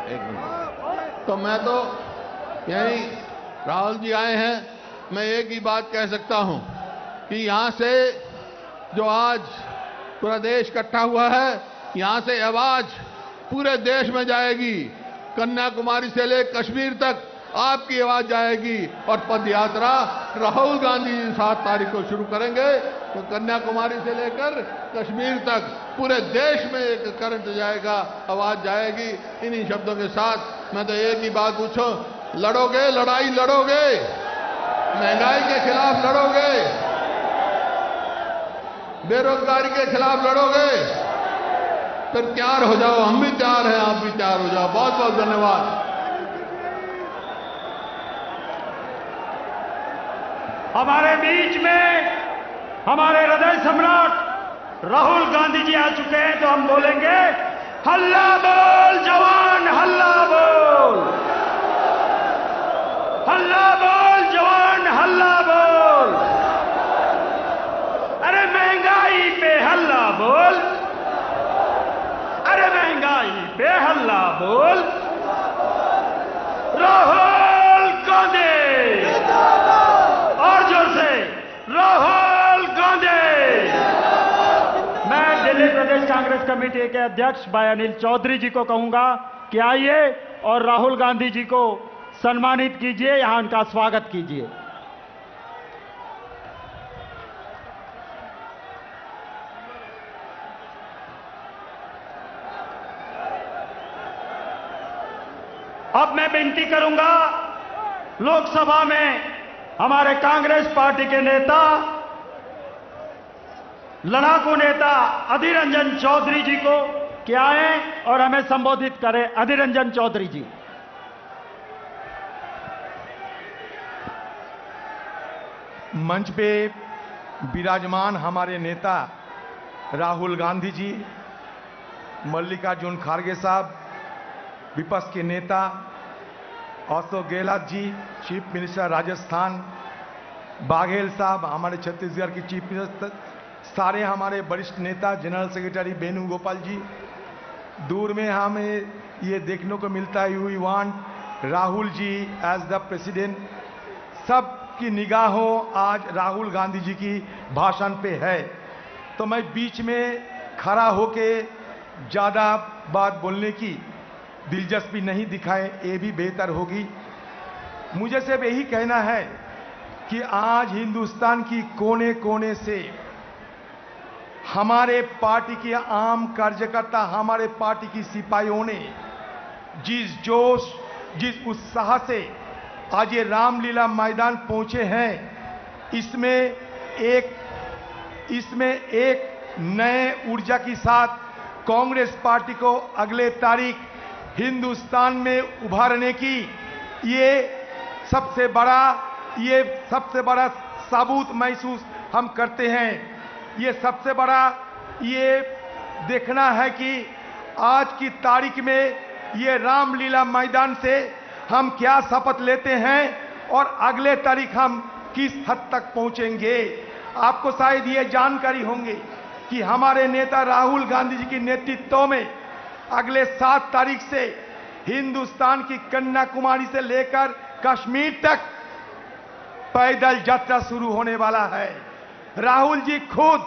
एक मिनट। तो मैं तो यही, राहुल जी आए हैं, मैं एक ही बात कह सकता हूं कि यहां से जो आज पूरा देश इकट्ठा हुआ है, यहां से आवाज पूरे देश में जाएगी। कन्याकुमारी से लेकर कश्मीर तक आपकी आवाज जाएगी और पद यात्रा राहुल गांधी जी 7 तारीख को शुरू करेंगे। तो कन्याकुमारी से लेकर कश्मीर तक पूरे देश में एक करंट जाएगा, आवाज जाएगी। इन्हीं शब्दों के साथ मैं तो एक ही बात पूछूं, लड़ोगे, लड़ाई लड़ोगे, महंगाई के खिलाफ लड़ोगे, बेरोजगारी के खिलाफ लड़ोगे, फिर तैयार हो जाओ, हम भी तैयार हैं, आप भी तैयार हो जाओ। बहुत बहुत धन्यवाद। हमारे बीच में हमारे हृदय सम्राट राहुल गांधी जी आ चुके हैं, तो हम बोलेंगे हल्ला बोल जवान, हल्ला बोल, हल्ला बोल जवान, हल्ला बोल। अरे महंगाई पे हल्ला बोल, अरे महंगाई पे हल्ला बोल। राहुल गांधी, और जोर से राहुल गांधी। मैं दिल्ली प्रदेश कांग्रेस कमेटी के अध्यक्ष भाई अनिल चौधरी जी को कहूंगा कि आइए और राहुल गांधी जी को सम्मानित कीजिए, यहां उनका स्वागत कीजिए। अब मैं विनती करूंगा, लोकसभा में हमारे कांग्रेस पार्टी के नेता, लड़ाकू नेता अधीर रंजन चौधरी जी को कि आए और हमें संबोधित करें। अधीर रंजन चौधरी जी। मंच पे विराजमान हमारे नेता राहुल गांधी जी, मल्लिकार्जुन खड़गे साहब, विपक्ष के नेता अशोक गहलोत जी, चीफ मिनिस्टर राजस्थान, बाघेल साहब हमारे छत्तीसगढ़ की चीफ मिनिस्टर, सारे हमारे वरिष्ठ नेता, जनरल सेक्रेटरी वेणुगोपाल जी। दूर में हमें ये देखने को मिलता है, we want Rahul ji as the president. सबकी निगाहों आज राहुल गांधी जी की भाषण पे है, तो मैं बीच में खड़ा होके ज़्यादा बात बोलने की दिलचस्पी नहीं दिखाए, ये भी बेहतर होगी। मुझे सिर्फ यही कहना है कि आज हिंदुस्तान की कोने कोने से हमारे पार्टी के आम कार्यकर्ता, हमारे पार्टी की सिपाहियों ने जिस जोश, जिस उत्साह से आज ये रामलीला मैदान पहुंचे हैं, इसमें एक नए ऊर्जा के साथ कांग्रेस पार्टी को अगले तारीख हिंदुस्तान में उभारने की ये सबसे बड़ा सबूत महसूस हम करते हैं। ये सबसे बड़ा ये देखना है कि आज की तारीख में ये रामलीला मैदान से हम क्या शपथ लेते हैं और अगले तारीख हम किस हद तक पहुंचेंगे। आपको शायद ये जानकारी होंगे कि हमारे नेता राहुल गांधी जी के नेतृत्व में अगले 7 तारीख से हिंदुस्तान की कन्याकुमारी से लेकर कश्मीर तक पैदल यात्रा शुरू होने वाला है। राहुल जी खुद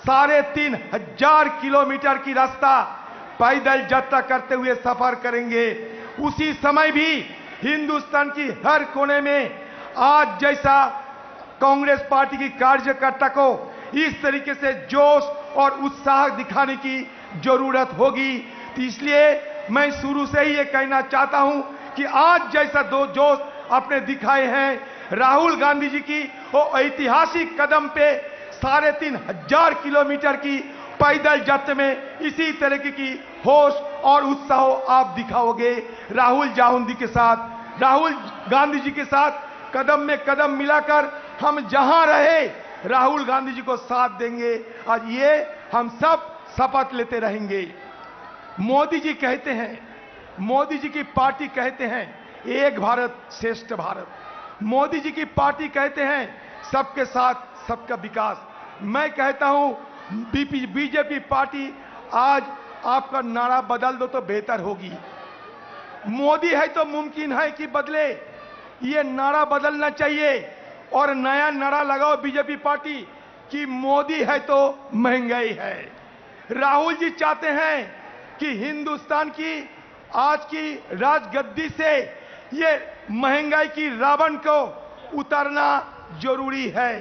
3,500 किलोमीटर की रास्ता पैदल यात्रा करते हुए सफर करेंगे। उसी समय भी हिंदुस्तान की हर कोने में आज जैसा कांग्रेस पार्टी की कार्यकर्ता को इस तरीके से जोश और उत्साह दिखाने की जरूरत होगी। तो इसलिए मैं शुरू से ही ये कहना चाहता हूं कि आज जैसा दो जोश आपने दिखाए हैं राहुल गांधी जी की वो ऐतिहासिक कदम पे 3,500 किलोमीटर की पैदल यात्रा में इसी तरह की होश और उत्साह आप दिखाओगे। राहुल गांधी जी के साथ कदम में कदम मिलाकर हम जहां रहे राहुल गांधी जी को साथ देंगे। आज ये हम सब शपथ लेते रहेंगे। मोदी जी कहते हैं, मोदी जी की पार्टी कहते हैं एक भारत श्रेष्ठ भारत। मोदी जी की पार्टी कहते हैं सबके साथ सबका विकास। मैं कहता हूं बीजेपी पार्टी आज आपका नारा बदल दो तो बेहतर होगी। मोदी है तो मुमकिन है कि बदले, ये नारा बदलना चाहिए और नया नारा लगाओ बीजेपी पार्टी कि मोदी है तो महंगाई है। राहुल जी चाहते हैं कि हिंदुस्तान की आज की राजगद्दी से ये महंगाई की रावण को उतारना जरूरी है।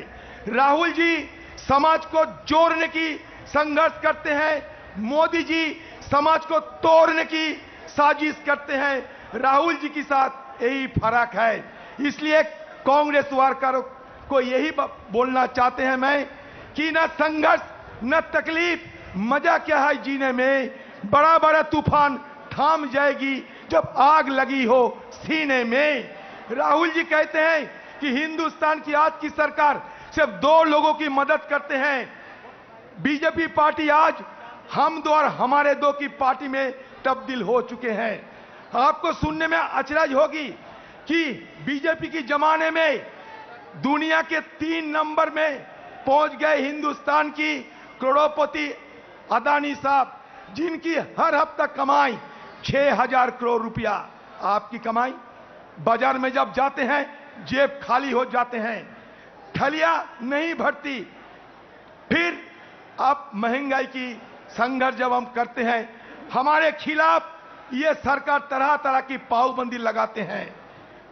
राहुल जी समाज को जोड़ने की संघर्ष करते हैं, मोदी जी समाज को तोड़ने की साजिश करते हैं। राहुल जी के साथ यही फर्क है। इसलिए कांग्रेस वर्करों को यही बोलना चाहते हैं मैं कि न संघर्ष न तकलीफ, मजा क्या है जीने में। बड़ा बड़ा तूफान थाम जाएगी जब आग लगी हो सीने में। राहुल जी कहते हैं कि हिंदुस्तान की आज की सरकार सिर्फ 2 लोगों की मदद करते हैं। बीजेपी पार्टी आज हम दो और हमारे दो की पार्टी में तब्दील हो चुके हैं। आपको सुनने में अचरज होगी कि बीजेपी की जमाने में दुनिया के 3 नंबर में पहुंच गए हिंदुस्तान की करोड़पति अदानी साहब, जिनकी हर हफ्ता कमाई 6000 करोड़ रुपया। आपकी कमाई बाजार में जब जाते हैं जेब खाली हो जाते हैं, थैलियां नहीं भरती। फिर आप महंगाई की संघर्ष जब हम करते हैं, हमारे खिलाफ ये सरकार तरह तरह की पाबंदी लगाते हैं।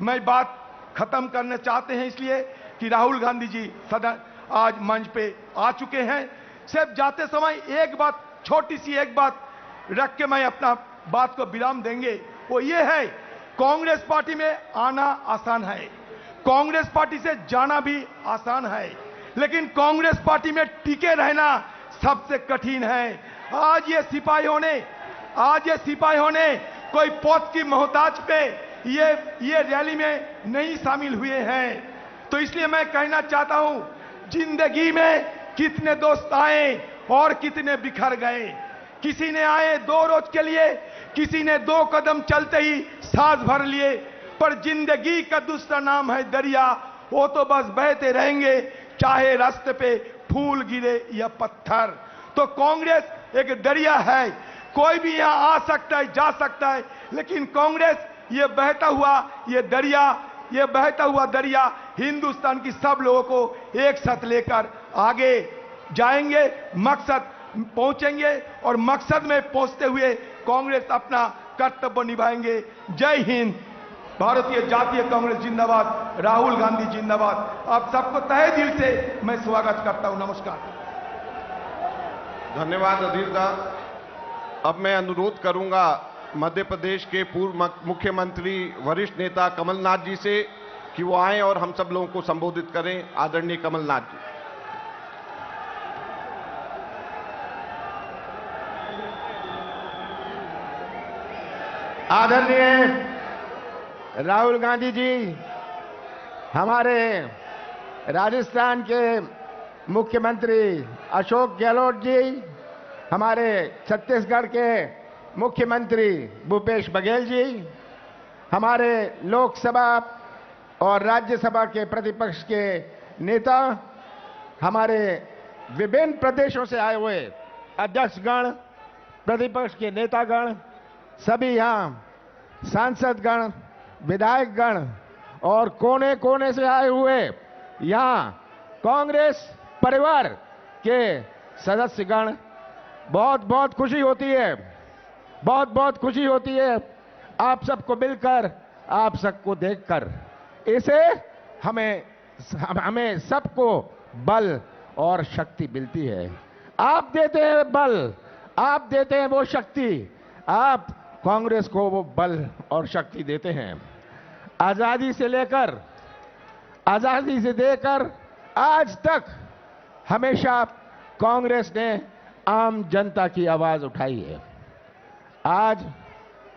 मैं बात खत्म करना चाहते हैं इसलिए कि राहुल गांधी जी सदन आज मंच पे आ चुके हैं। सिर्फ जाते समय एक बात, छोटी सी एक बात रख के मैं अपना बात को विराम देंगे, वो ये है कांग्रेस पार्टी में आना आसान है, कांग्रेस पार्टी से जाना भी आसान है, लेकिन कांग्रेस पार्टी में टिके रहना सबसे कठिन है। आज ये सिपाहियों ने कोई पद की मोहताज पे ये रैली में नहीं शामिल हुए हैं। तो इसलिए मैं कहना चाहता हूं, जिंदगी में कितने दोस्त आए और कितने बिखर गए। किसी ने आए 2 रोज के लिए, किसी ने 2 कदम चलते ही सांस भर लिए, पर जिंदगी का दूसरा नाम है दरिया। वो तो बस बहते रहेंगे, चाहे रास्ते पे फूल गिरे या पत्थर। तो कांग्रेस एक दरिया है, कोई भी यहां आ सकता है, जा सकता है, लेकिन कांग्रेस ये बहता हुआ दरिया हिंदुस्तान की सब लोगों को एक साथ लेकर आगे जाएंगे, मकसद पहुंचेंगे और मकसद में पहुंचते हुए कांग्रेस अपना कर्तव्य निभाएंगे। जय हिंद, भारतीय जातीय कांग्रेस जिंदाबाद, राहुल गांधी जिंदाबाद। आप सबको तहे दिल से मैं स्वागत करता हूं। नमस्कार। धन्यवाद अधीर दा। अब मैं अनुरोध करूंगा मध्य प्रदेश के पूर्व मुख्यमंत्री वरिष्ठ नेता कमलनाथ जी से कि वो आएं और हम सब लोगों को संबोधित करें। आदरणीय कमलनाथ जी। आदरणीय राहुल गांधी जी, हमारे राजस्थान के मुख्यमंत्री अशोक गहलोत जी, हमारे छत्तीसगढ़ के मुख्यमंत्री भूपेश बघेल जी, हमारे लोकसभा और राज्यसभा के प्रतिपक्ष के नेता, हमारे विभिन्न प्रदेशों से आए हुए अध्यक्षगण, प्रतिपक्ष के नेतागण, सभी यहाँ सांसदगण, विधायकगण और कोने कोने से आए हुए यहाँ कांग्रेस परिवार के सदस्यगण, बहुत बहुत खुशी होती है, बहुत बहुत खुशी होती है आप सबको मिलकर, आप सबको देखकर। इसे हमें सबको बल और शक्ति मिलती है। आप देते हैं बल, आप देते हैं वो शक्ति, आप कांग्रेस को वो बल और शक्ति देते हैं। आजादी से देकर आज तक हमेशा कांग्रेस ने आम जनता की आवाज उठाई है। आज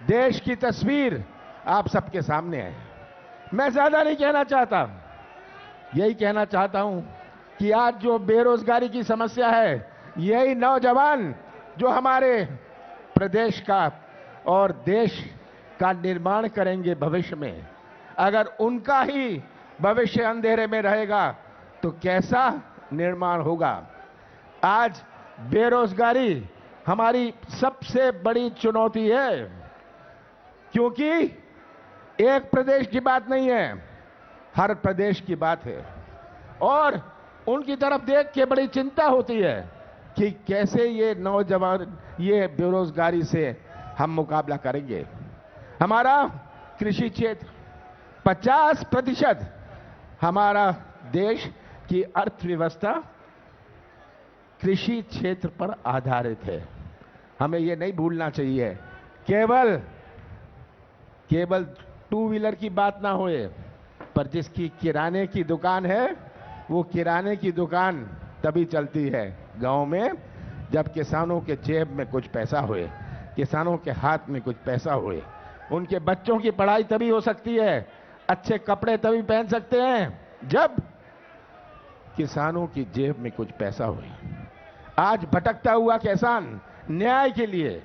देश की तस्वीर आप सबके सामने है। मैं ज्यादा नहीं कहना चाहता, यही कहना चाहता हूं कि आज जो बेरोजगारी की समस्या है, यही नौजवान जो हमारे प्रदेश का और देश का निर्माण करेंगे भविष्य में, अगर उनका ही भविष्य अंधेरे में रहेगा तो कैसा निर्माण होगा। आज बेरोजगारी हमारी सबसे बड़ी चुनौती है, क्योंकि एक प्रदेश की बात नहीं है, हर प्रदेश की बात है। और उनकी तरफ देख के बड़ी चिंता होती है कि कैसे ये नौजवान ये बेरोजगारी से हम मुकाबला करेंगे। हमारा कृषि क्षेत्र 50% हमारा देश की अर्थव्यवस्था कृषि क्षेत्र पर आधारित है। हमें ये नहीं भूलना चाहिए। केवल टू व्हीलर की बात ना होए, पर जिसकी किराने की दुकान है, वो किराने की दुकान तभी चलती है गांव में जब किसानों के जेब में कुछ पैसा होए, किसानों के हाथ में कुछ पैसा होए। उनके बच्चों की पढ़ाई तभी हो सकती है, अच्छे कपड़े तभी पहन सकते हैं जब किसानों की जेब में कुछ पैसा होए। आज भटकता हुआ किसान न्याय के लिए,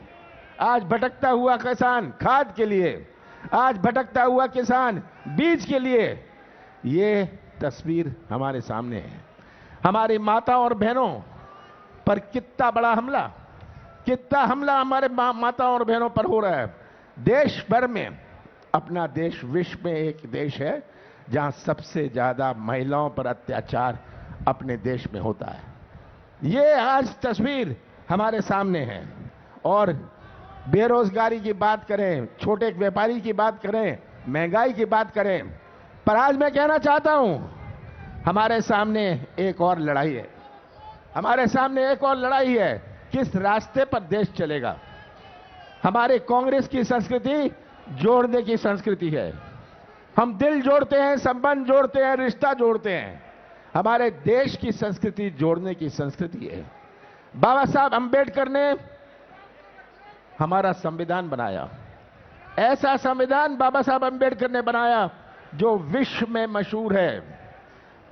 आज भटकता हुआ किसान खाद के लिए, आज भटकता हुआ किसान बीज के लिए, ये तस्वीर हमारे सामने है। हमारी माता और बहनों पर कितना बड़ा हमला, कितना हमला हमारे माता और बहनों पर हो रहा है। देश भर में, अपना देश विश्व में एक देश है जहां सबसे ज्यादा महिलाओं पर अत्याचार अपने देश में होता है। ये आज तस्वीर हमारे सामने है। और बेरोजगारी की बात करें, छोटे व्यापारी की बात करें, महंगाई की बात करें, पर आज मैं कहना चाहता हूं, हमारे सामने एक और लड़ाई है। हमारे सामने एक और लड़ाई है, किस रास्ते पर देश चलेगा। हमारे कांग्रेस की संस्कृति जोड़ने की संस्कृति है। हम दिल जोड़ते हैं, संबंध जोड़ते हैं, रिश्ता जोड़ते हैं। हमारे देश की संस्कृति जोड़ने की संस्कृति है। बाबा साहब अंबेडकर ने हमारा संविधान बनाया। ऐसा संविधान बाबा साहब अंबेडकर ने बनाया जो विश्व में मशहूर है।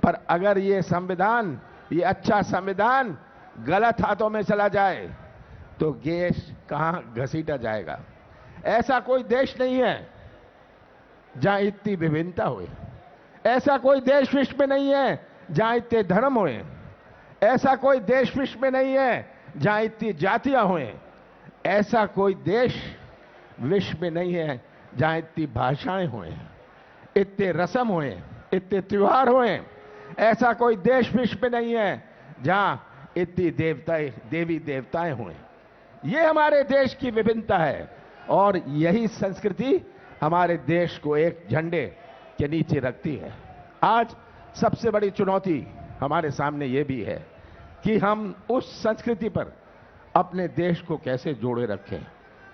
पर अगर ये संविधान, ये अच्छा संविधान गलत हाथों में चला जाए तो देश कहां घसीटा जाएगा। ऐसा कोई देश नहीं है जहां इतनी विभिन्नता हुई। ऐसा कोई देश विश्व में नहीं है जहां इतने धर्म हुए। ऐसा कोई देश विश्व में नहीं है जहां इतनी जातियां हुए। ऐसा कोई देश विश्व में नहीं है जहां इतनी भाषाएं हुए, इतने रस्म हुए, इतने त्योहार हुए। ऐसा कोई देश विश्व में नहीं है जहां इतनी देवी देवताएं हुए। ये हमारे देश की विभिन्नता है और यही संस्कृति हमारे देश को एक झंडे के नीचे रखती है। आज सबसे बड़ी चुनौती हमारे सामने ये भी है कि हम उस संस्कृति पर अपने देश को कैसे जोड़े रखें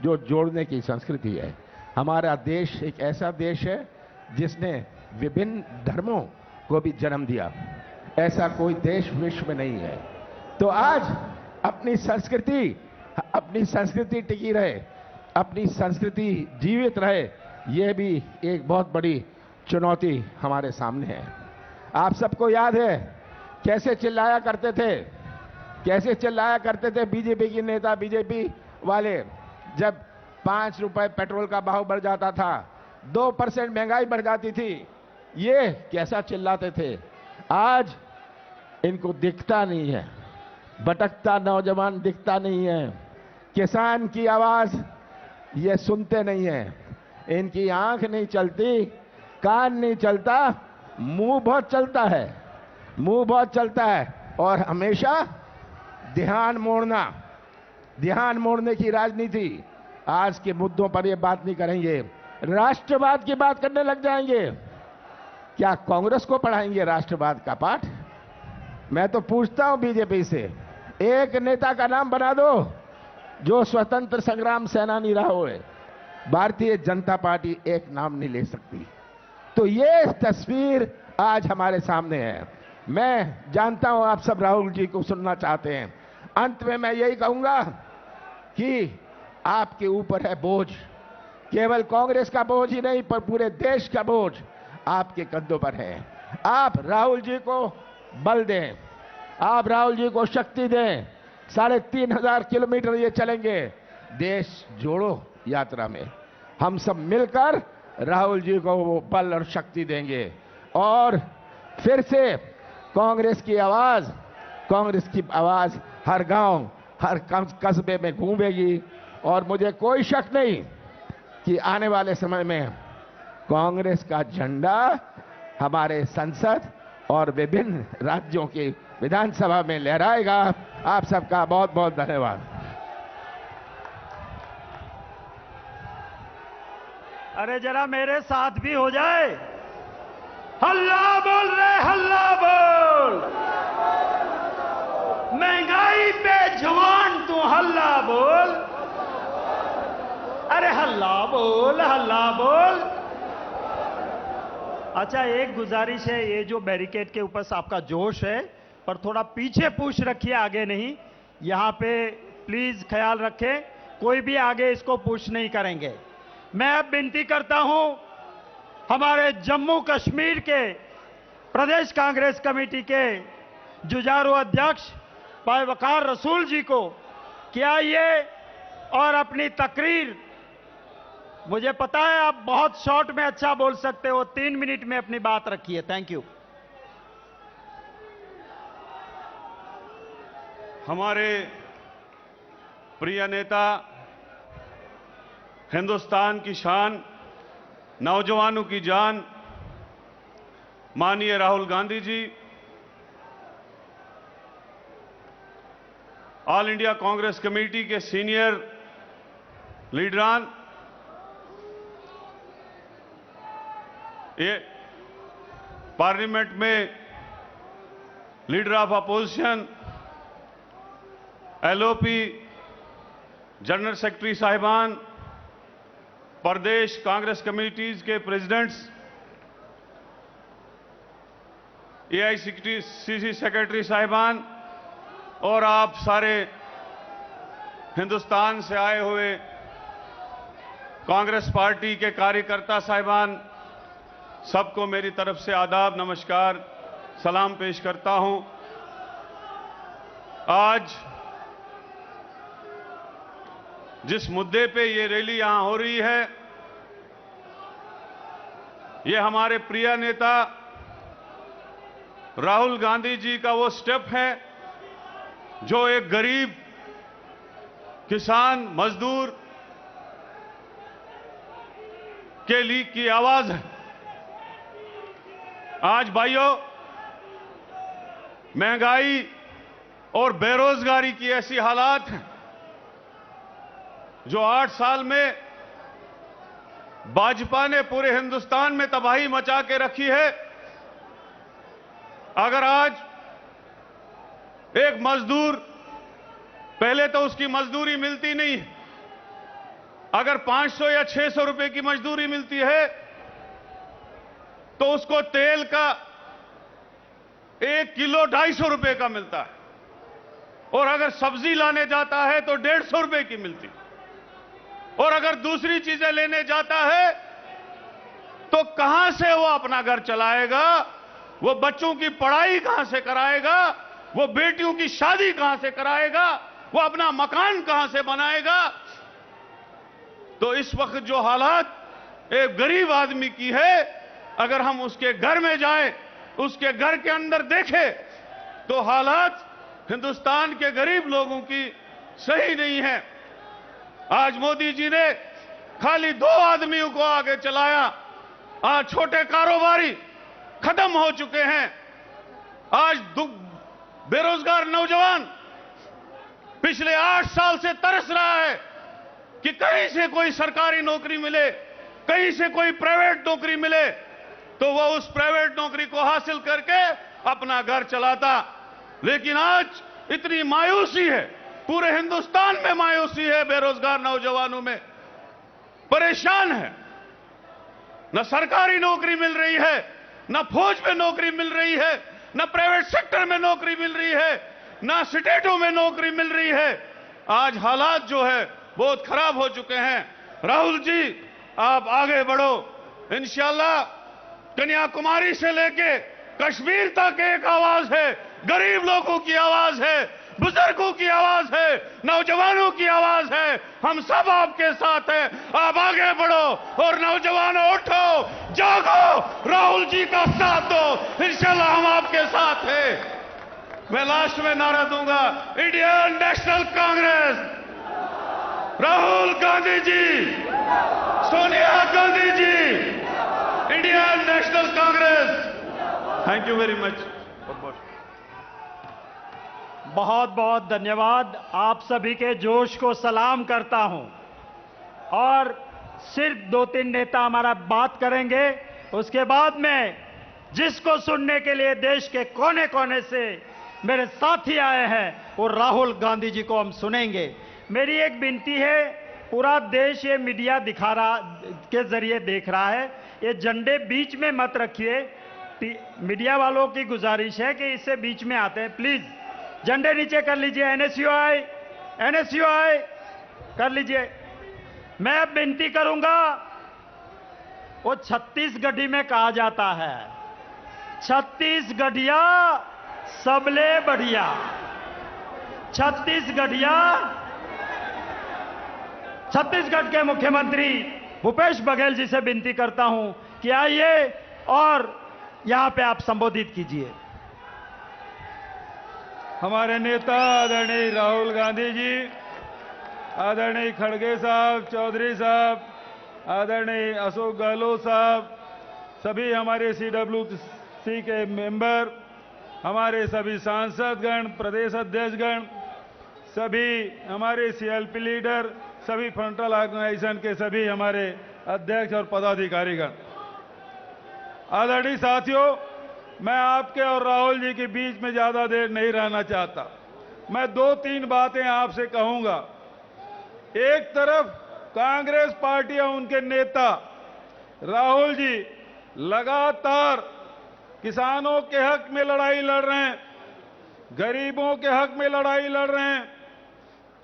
जो जोड़ने की संस्कृति है। हमारा देश एक ऐसा देश है जिसने विभिन्न धर्मों को भी जन्म दिया। ऐसा कोई देश विश्व में नहीं है। तो आज अपनी संस्कृति टिकी रहे, अपनी संस्कृति जीवित रहे, यह भी एक बहुत बड़ी चुनौती हमारे सामने है। आप सबको याद है कैसे चिल्लाया करते थे बीजेपी के नेता, बीजेपी वाले, जब 5 रुपए पेट्रोल का भाव बढ़ जाता था, 2% महंगाई बढ़ जाती थी, ये कैसा चिल्लाते थे। आज इनको दिखता नहीं है, भटकता नौजवान दिखता नहीं है, किसान की आवाज ये सुनते नहीं है, इनकी आंख नहीं चलती, कान नहीं चलता, मुंह बहुत चलता है और हमेशा ध्यान मोड़ने की राजनीति। आज के मुद्दों पर ये बात नहीं करेंगे, राष्ट्रवाद की बात करने लग जाएंगे। क्या कांग्रेस को पढ़ाएंगे राष्ट्रवाद का पाठ? मैं तो पूछता हूं बीजेपी से, एक नेता का नाम बना दो जो स्वतंत्र संग्राम सेनानी रहा हो। भारतीय जनता पार्टी एक नाम नहीं ले सकती। तो ये तस्वीर आज हमारे सामने है। मैं जानता हूं आप सब राहुल जी को सुनना चाहते हैं। अंत में मैं यही कहूंगा कि आपके ऊपर है बोझ, केवल कांग्रेस का बोझ ही नहीं पर पूरे देश का बोझ आपके कंधों पर है। आप राहुल जी को बल दें, आप राहुल जी को शक्ति दें। 3500 किलोमीटर ये चलेंगे देश जोड़ो यात्रा में। हम सब मिलकर राहुल जी को वो बल और शक्ति देंगे और फिर से कांग्रेस की आवाज हर गांव, हर कस्बे में घूमेगी और मुझे कोई शक नहीं कि आने वाले समय में कांग्रेस का झंडा हमारे संसद और विभिन्न राज्यों की विधानसभा में लहराएगा। आप सबका बहुत बहुत धन्यवाद। अरे जरा मेरे साथ भी हो जाए। हल्ला बोल रहे, हल्ला बोल। महंगाई पे जवान तू हल्ला बोल। अरे हल्ला बोल, हल्ला बोल। अच्छा, एक गुजारिश है, ये जो बैरिकेड के ऊपर आपका जोश है, पर थोड़ा पीछे पुश रखिए, आगे नहीं। यहां पे प्लीज ख्याल रखें, कोई भी आगे इसको पुश नहीं करेंगे। मैं अब विनती करता हूं हमारे जम्मू कश्मीर के प्रदेश कांग्रेस कमेटी के जुझारू अध्यक्ष भाई वकार रसूल जी को कि आइए और अपनी तकरीर, मुझे पता है आप बहुत शॉर्ट में अच्छा बोल सकते हो, 3 मिनट में अपनी बात रखिए। Thank you. हमारे प्रिय नेता, हिंदुस्तान की शान, नौजवानों की जान, माननीय Rahul Gandhi ji, all India Congress committee के सीनियर लीडरान, ये पार्लियामेंट में leader of opposition, LOP, general secretary साहिबान, प्रदेश कांग्रेस कमेटीज के प्रेसिडेंट्स, एआईसीसी सेक्रेटरी साहिबान और आप सारे हिंदुस्तान से आए हुए कांग्रेस पार्टी के कार्यकर्ता साहिबान, सबको मेरी तरफ से आदाब, नमस्कार, सलाम पेश करता हूं। आज जिस मुद्दे पे ये रैली यहां हो रही है, ये हमारे प्रिय नेता राहुल गांधी जी का वो स्टेप है जो एक गरीब किसान मजदूर के लिए की आवाज है। आज भाइयों, महंगाई और बेरोजगारी की ऐसी हालात हैं जो 8 साल में भाजपा ने पूरे हिंदुस्तान में तबाही मचा के रखी है। अगर आज एक मजदूर, पहले तो उसकी मजदूरी मिलती नहीं है, अगर 500 या 600 रुपए की मजदूरी मिलती है तो उसको तेल का 1 किलो 250 रुपए का मिलता है, और अगर सब्जी लाने जाता है तो 150 रुपए की मिलती है, और अगर दूसरी चीजें लेने जाता है तो कहां से वो अपना घर चलाएगा, वो बच्चों की पढ़ाई कहां से कराएगा, वो बेटियों की शादी कहां से कराएगा, वो अपना मकान कहां से बनाएगा। तो इस वक्त जो हालात एक गरीब आदमी की है, अगर हम उसके घर में जाएं, उसके घर के अंदर देखें, तो हालात हिंदुस्तान के गरीब लोगों की सही नहीं है। आज मोदी जी ने खाली 2 आदमियों को आगे चलाया, आज छोटे कारोबारी खत्म हो चुके हैं। आज बेरोजगार नौजवान पिछले 8 साल से तरस रहा है कि कहीं से कोई सरकारी नौकरी मिले, कहीं से कोई प्राइवेट नौकरी मिले, तो वह उस प्राइवेट नौकरी को हासिल करके अपना घर चलाता। लेकिन आज इतनी मायूसी है, पूरे हिंदुस्तान में मायूसी है, बेरोजगार नौजवानों में परेशान है। न सरकारी नौकरी मिल रही है, न फौज में नौकरी मिल रही है, न प्राइवेट सेक्टर में नौकरी मिल रही है, न स्टेटों में नौकरी मिल रही है। आज हालात जो है बहुत खराब हो चुके हैं। राहुल जी, आप आगे बढ़ो, इंशाल्लाह कन्याकुमारी से लेके कश्मीर तक एक आवाज है, गरीब लोगों की आवाज है, बुजुर्गों की आवाज है, नौजवानों की आवाज है। हम सब आपके साथ हैं, आप आगे बढ़ो और नौजवानों उठो, जागो, राहुल जी का साथ दो, इंशाल्लाह हम आपके साथ हैं। मैं लास्ट में नारा दूंगा, Indian National Congress, Rahul Gandhi ji, Sonia Gandhi ji, Indian National Congress. Thank you very much. बहुत बहुत धन्यवाद। आप सभी के जोश को सलाम करता हूं। और सिर्फ 2-3 नेता हमारा बात करेंगे, उसके बाद में जिसको सुनने के लिए देश के कोने कोने से मेरे साथी आए हैं, वो राहुल गांधी जी को हम सुनेंगे। मेरी एक विनती है, पूरा देश ये मीडिया दिखा रहा के जरिए देख रहा है, ये झंडे बीच में मत रखिए। मीडिया वालों की गुजारिश है कि इससे बीच में आते हैं, प्लीज झंडे नीचे कर लीजिए। एनएसयूआई कर लीजिए। मैं अब विनती करूंगा, वो छत्तीसगढ़ी में कहा जाता है, छत्तीसगढ़िया सबले बढ़िया। छत्तीसगढ़ के मुख्यमंत्री भूपेश बघेल जी से विनती करता हूं कि आइए और यहां पे आप संबोधित कीजिए। हमारे नेता आदरणीय राहुल गांधी जी, आदरणीय खड़गे साहब, चौधरी साहब, आदरणीय अशोक गहलोत साहब, सभी हमारे CWC के मेंबर, हमारे सभी सांसदगण, प्रदेश अध्यक्षगण, सभी हमारे CLP लीडर, सभी फ्रंटल ऑर्गेनाइजेशन के सभी हमारे अध्यक्ष और पदाधिकारीगण, आदरणीय साथियों, मैं आपके और राहुल जी के बीच में ज्यादा देर नहीं रहना चाहता। मैं 2-3 बातें आपसे कहूंगा। एक तरफ कांग्रेस पार्टी और उनके नेता राहुल जी लगातार किसानों के हक में लड़ाई लड़ रहे हैं, गरीबों के हक में लड़ाई लड़ रहे हैं,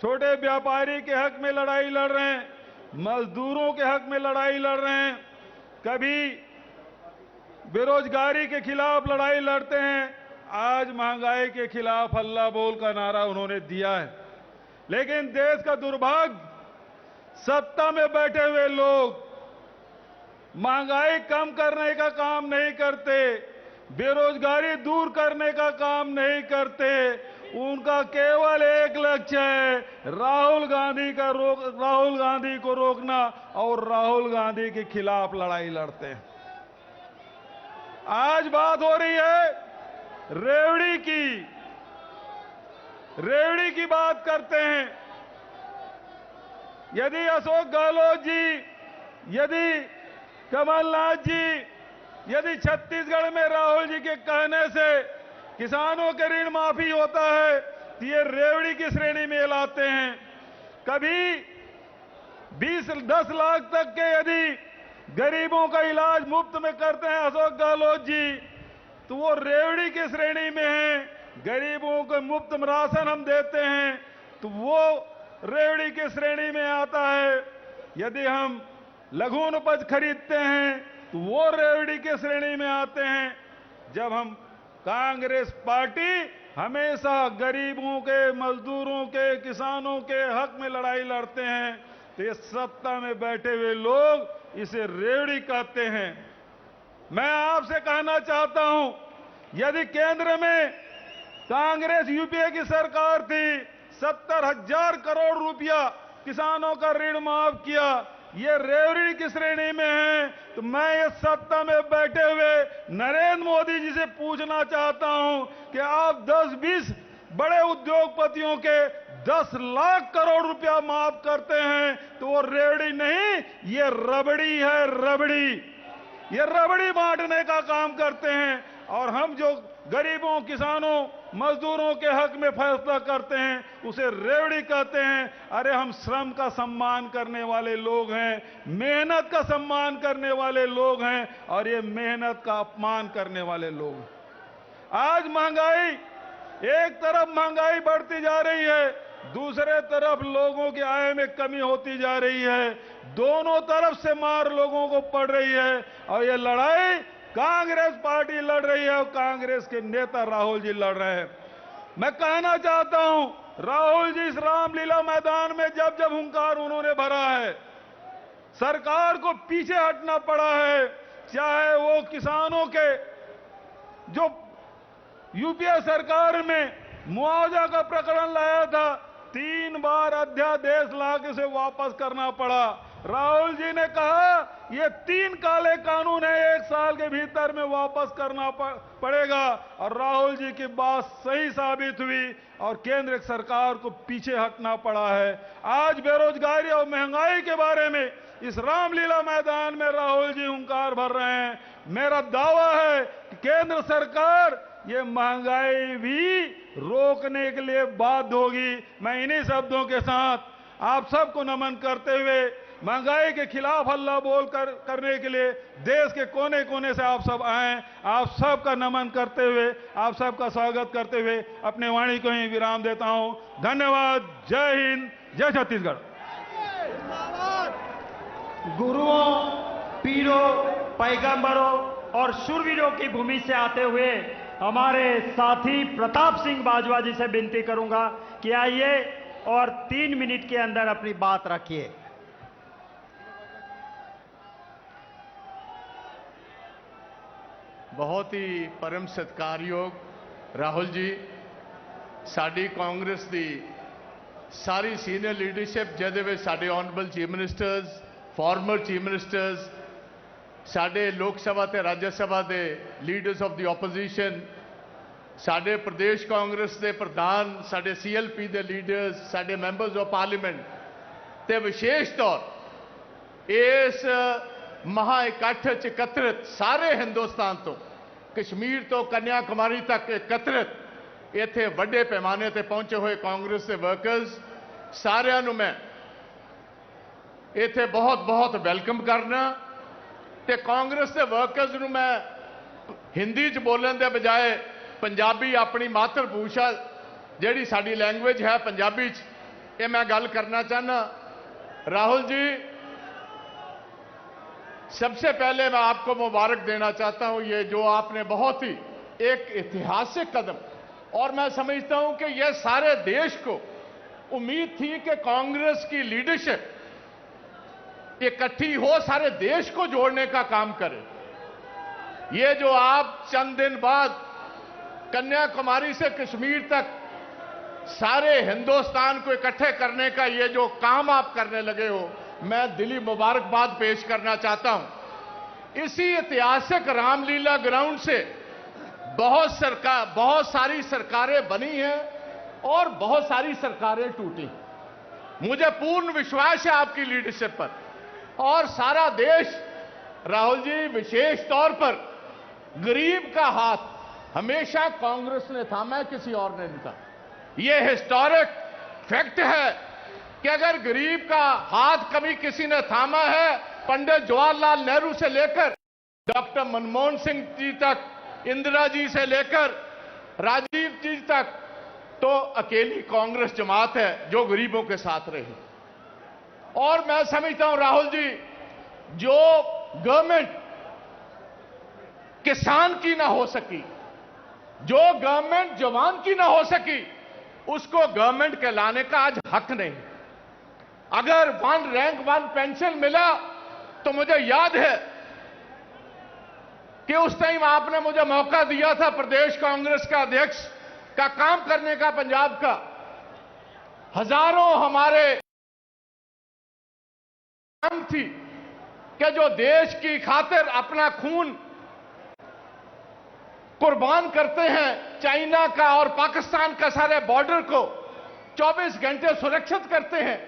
छोटे व्यापारी के हक में लड़ाई लड़ रहे हैं, मजदूरों के हक में लड़ाई लड़ रहे हैं, कभी बेरोजगारी के खिलाफ लड़ाई लड़ते हैं, आज महंगाई के खिलाफ हल्ला बोल का नारा उन्होंने दिया है। लेकिन देश का दुर्भाग्य, सत्ता में बैठे हुए लोग महंगाई कम करने का काम नहीं करते, बेरोजगारी दूर करने का काम नहीं करते। उनका केवल एक लक्ष्य है, राहुल गांधी को रोकना और राहुल गांधी के खिलाफ लड़ाई लड़ते हैं। आज बात हो रही है रेवड़ी की बात करते हैं। यदि अशोक गहलोत जी, यदि कमलनाथ जी, यदि छत्तीसगढ़ में राहुल जी के कहने से किसानों के ऋण माफी होता है, तो ये रेवड़ी की श्रेणी में लाते हैं। कभी 10 लाख तक के यदि गरीबों का इलाज मुफ्त में करते हैं अशोक गहलोत जी, तो वो रेवड़ी की श्रेणी में है। गरीबों को मुफ्त में राशन हम देते हैं, तो वो रेवड़ी की श्रेणी में आता है। यदि हम लघु उपज खरीदते हैं, तो वो रेवड़ी के श्रेणी में आते हैं। जब हम कांग्रेस पार्टी हमेशा गरीबों के, मजदूरों के, किसानों के हक में लड़ाई लड़ते हैं, तो ये सत्ता में बैठे हुए लोग इसे रेवड़ी कहते हैं। मैं आपसे कहना चाहता हूं, यदि केंद्र में कांग्रेस यूपीए की सरकार थी, 70,000 करोड़ रुपया किसानों का ऋण माफ किया, ये रेवड़ी की श्रेणी में है। तो मैं ये सत्ता में बैठे हुए नरेंद्र मोदी जी से पूछना चाहता हूं कि आप 10-20 बड़े उद्योगपतियों के 10 लाख करोड़ रुपया माफ करते हैं, तो वो रेवड़ी नहीं, ये रबड़ी है, रबड़ी। ये रबड़ी बांटने का काम करते हैं। और हम जो गरीबों, किसानों, मजदूरों के हक में फैसला करते हैं, उसे रेवड़ी कहते हैं। अरे हम श्रम का सम्मान करने वाले लोग हैं, मेहनत का सम्मान करने वाले लोग हैं, और ये मेहनत का अपमान करने वाले लोग हैं। आज महंगाई, एक तरफ महंगाई बढ़ती जा रही है, दूसरे तरफ लोगों की आय में कमी होती जा रही है। दोनों तरफ से मार लोगों को पड़ रही है, और ये लड़ाई कांग्रेस पार्टी लड़ रही है और कांग्रेस के नेता राहुल जी लड़ रहे हैं। मैं कहना चाहता हूं, राहुल जी इस रामलीला मैदान में जब जब हुंकार उन्होंने भरा है, सरकार को पीछे हटना पड़ा है। चाहे वो किसानों के जो यूपीए सरकार में मुआवजा का प्रकरण लाया था, 3 बार अध्यादेश लाके से वापस करना पड़ा। राहुल जी ने कहा ये 3 काले कानून है, 1 साल के भीतर में वापस करना पड़ेगा, और राहुल जी की बात सही साबित हुई और केंद्र सरकार को पीछे हटना पड़ा है। आज बेरोजगारी और महंगाई के बारे में इस रामलीला मैदान में राहुल जी हुंकार भर रहे हैं। मेरा दावा है कि केंद्र सरकार ये महंगाई भी रोकने के लिए बाध्य होगी। मैं इन्हीं शब्दों के साथ आप सबको नमन करते हुए महंगाई के खिलाफ हल्ला बोल करने के लिए देश के कोने कोने से आप सब आए, आप सबका नमन करते हुए, आप सबका स्वागत करते हुए अपने वाणी को ही विराम देता हूं। धन्यवाद। जय हिंद, जय छत्तीसगढ़। गुरुओं, पीरों, पैगंबरों और शूरवीरों की भूमि से आते हुए हमारे साथी प्रताप सिंह बाजवा जी से विनती करूंगा कि आइए और 3 मिनट के अंदर अपनी बात रखिए। बहुत ही परम सत्कारयोग राहुल जी, साड़ी कांग्रेस दी सारी सीनियर लीडरशिप जिहदे विच साडे honourable chief ministers, former chief ministers, साडे लोक सभा ते राज्य सभा दे लीडर्स ऑफ द ओपोजिशन, साडे प्रदेश कांग्रेस दे प्रधान, साडे CLP दे लीडर्स, साडे मैंबर्स ऑफ पार्लीमेंट ते विशेष तौर इस महा इकट्ठ च एकत्रित सारे हिंदुस्तान तो कश्मीर तो कन्याकुमारी तक एकत्रित इत्थे वड्डे पैमाने ते पहुंचे हुए कांग्रेस के वर्कर्स सारिਆਂ ਨੂੰ मैं इत्थे बहुत बहुत वेलकम करना ते कांग्रेस के वर्कर्स ਨੂੰ मैं हिंदी च बोलण दे बजाय पंजाबी अपनी मातृभाषा जिहड़ी साडी लैंग्वेज है पंजाबी च ये मैं गल करना चाहना। राहुल जी, सबसे पहले मैं आपको मुबारक देना चाहता हूं, ये जो आपने बहुत ही एक ऐतिहासिक कदम, और मैं समझता हूं कि यह सारे देश को उम्मीद थी कि कांग्रेस की लीडरशिप इकट्ठी हो सारे देश को जोड़ने का काम करे। ये जो आप चंद दिन बाद कन्याकुमारी से कश्मीर तक सारे हिंदुस्तान को इकट्ठे करने का ये जो काम आप करने लगे हो, मैं दिली मुबारकबाद पेश करना चाहता हूं। इसी ऐतिहासिक रामलीला ग्राउंड से बहुत सारी सरकारें बनी हैं और बहुत सारी सरकारें टूटी। मुझे पूर्ण विश्वास है आपकी लीडरशिप पर, और सारा देश राहुल जी विशेष तौर पर गरीब का हाथ हमेशा कांग्रेस ने थामा है, किसी और ने नहीं था। यह हिस्टोरिक फैक्ट है कि अगर गरीब का हाथ कभी किसी ने थामा है, पंडित जवाहरलाल नेहरू से लेकर डॉक्टर मनमोहन सिंह जी तक, इंदिरा जी से लेकर राजीव जी तक, तो अकेली कांग्रेस जमात है जो गरीबों के साथ रही। और मैं समझता हूं राहुल जी, जो गवर्नमेंट किसान की ना हो सकी, जो गवर्नमेंट जवान की ना हो सकी, उसको गवर्नमेंट कहलाने का आज हक नहीं। अगर 1 रैंक 1 पेंशन मिला तो मुझे याद है कि उस टाइम आपने मुझे मौका दिया था प्रदेश कांग्रेस का अध्यक्ष का काम करने का पंजाब का। हजारों हमारे थी कि जो देश की खातिर अपना खून कुर्बान करते हैं, चाइना का और पाकिस्तान का सारे बॉर्डर को 24 घंटे सुरक्षित करते हैं,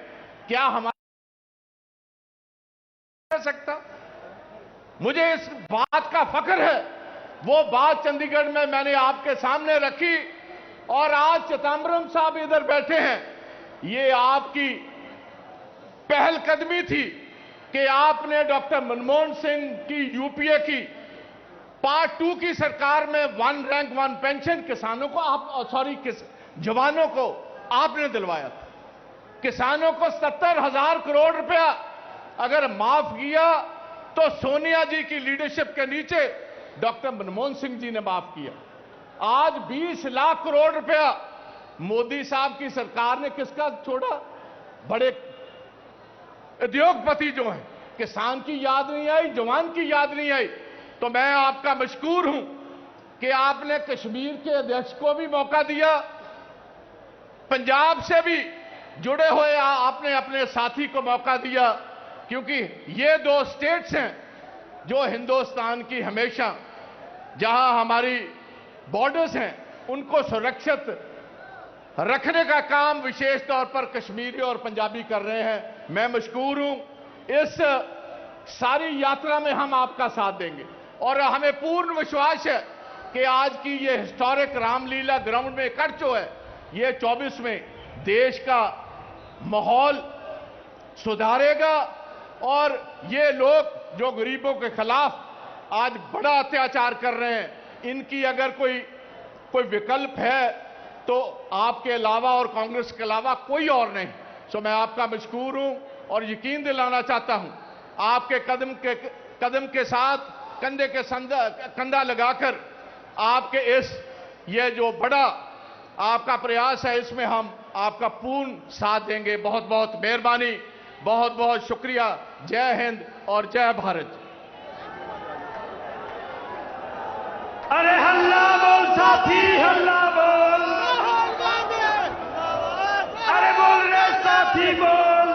क्या हमारा सकता? मुझे इस बात का फख्र है। वो बात चंडीगढ़ में मैंने आपके सामने रखी, और आज चिदंबरम साहब इधर बैठे हैं। ये आपकी पहलकदमी थी कि आपने डॉक्टर मनमोहन सिंह की यूपीए की पार्ट 2 की सरकार में 1 रैंक 1 पेंशन किसानों को जवानों को आपने दिलवाया था। किसानों को 70,000 करोड़ रुपया अगर माफ किया तो सोनिया जी की लीडरशिप के नीचे डॉक्टर मनमोहन सिंह जी ने माफ किया। आज 20 लाख करोड़ रुपया मोदी साहब की सरकार ने किसका छोड़ा? बड़े उद्योगपति जो हैं, किसान की याद नहीं आई, जवान की याद नहीं आई। तो मैं आपका मशकूर हूं कि आपने कश्मीर के अध्यक्ष को भी मौका दिया, पंजाब से भी जुड़े हुए आपने अपने साथी को मौका दिया, क्योंकि ये दो स्टेट्स हैं जो हिंदुस्तान की हमेशा जहां हमारी बॉर्डर्स हैं उनको सुरक्षित रखने का काम विशेष तौर पर कश्मीरी और पंजाबी कर रहे हैं। मैं मशकूर हूं। इस सारी यात्रा में हम आपका साथ देंगे और हमें पूर्ण विश्वास है कि आज की ये हिस्टोरिक रामलीला ग्राउंड में इकट्ठ जो है, ये 24 में देश का माहौल सुधारेगा और ये लोग जो गरीबों के खिलाफ आज बड़ा अत्याचार कर रहे हैं, इनकी अगर कोई विकल्प है तो आपके अलावा और कांग्रेस के अलावा कोई और नहीं। सो मैं आपका मशकूर हूं और यकीन दिलाना चाहता हूं, आपके कदम के साथ कंधे के कंधा लगाकर आपके ये जो बड़ा आपका प्रयास है, इसमें हम आपका पूर्ण साथ देंगे। बहुत बहुत मेहरबानी, बहुत बहुत शुक्रिया। जय हिंद और जय भारत। अरे हल्ला बोल साथी, हल्ला बोल। अरे बोल रे साथी बोल।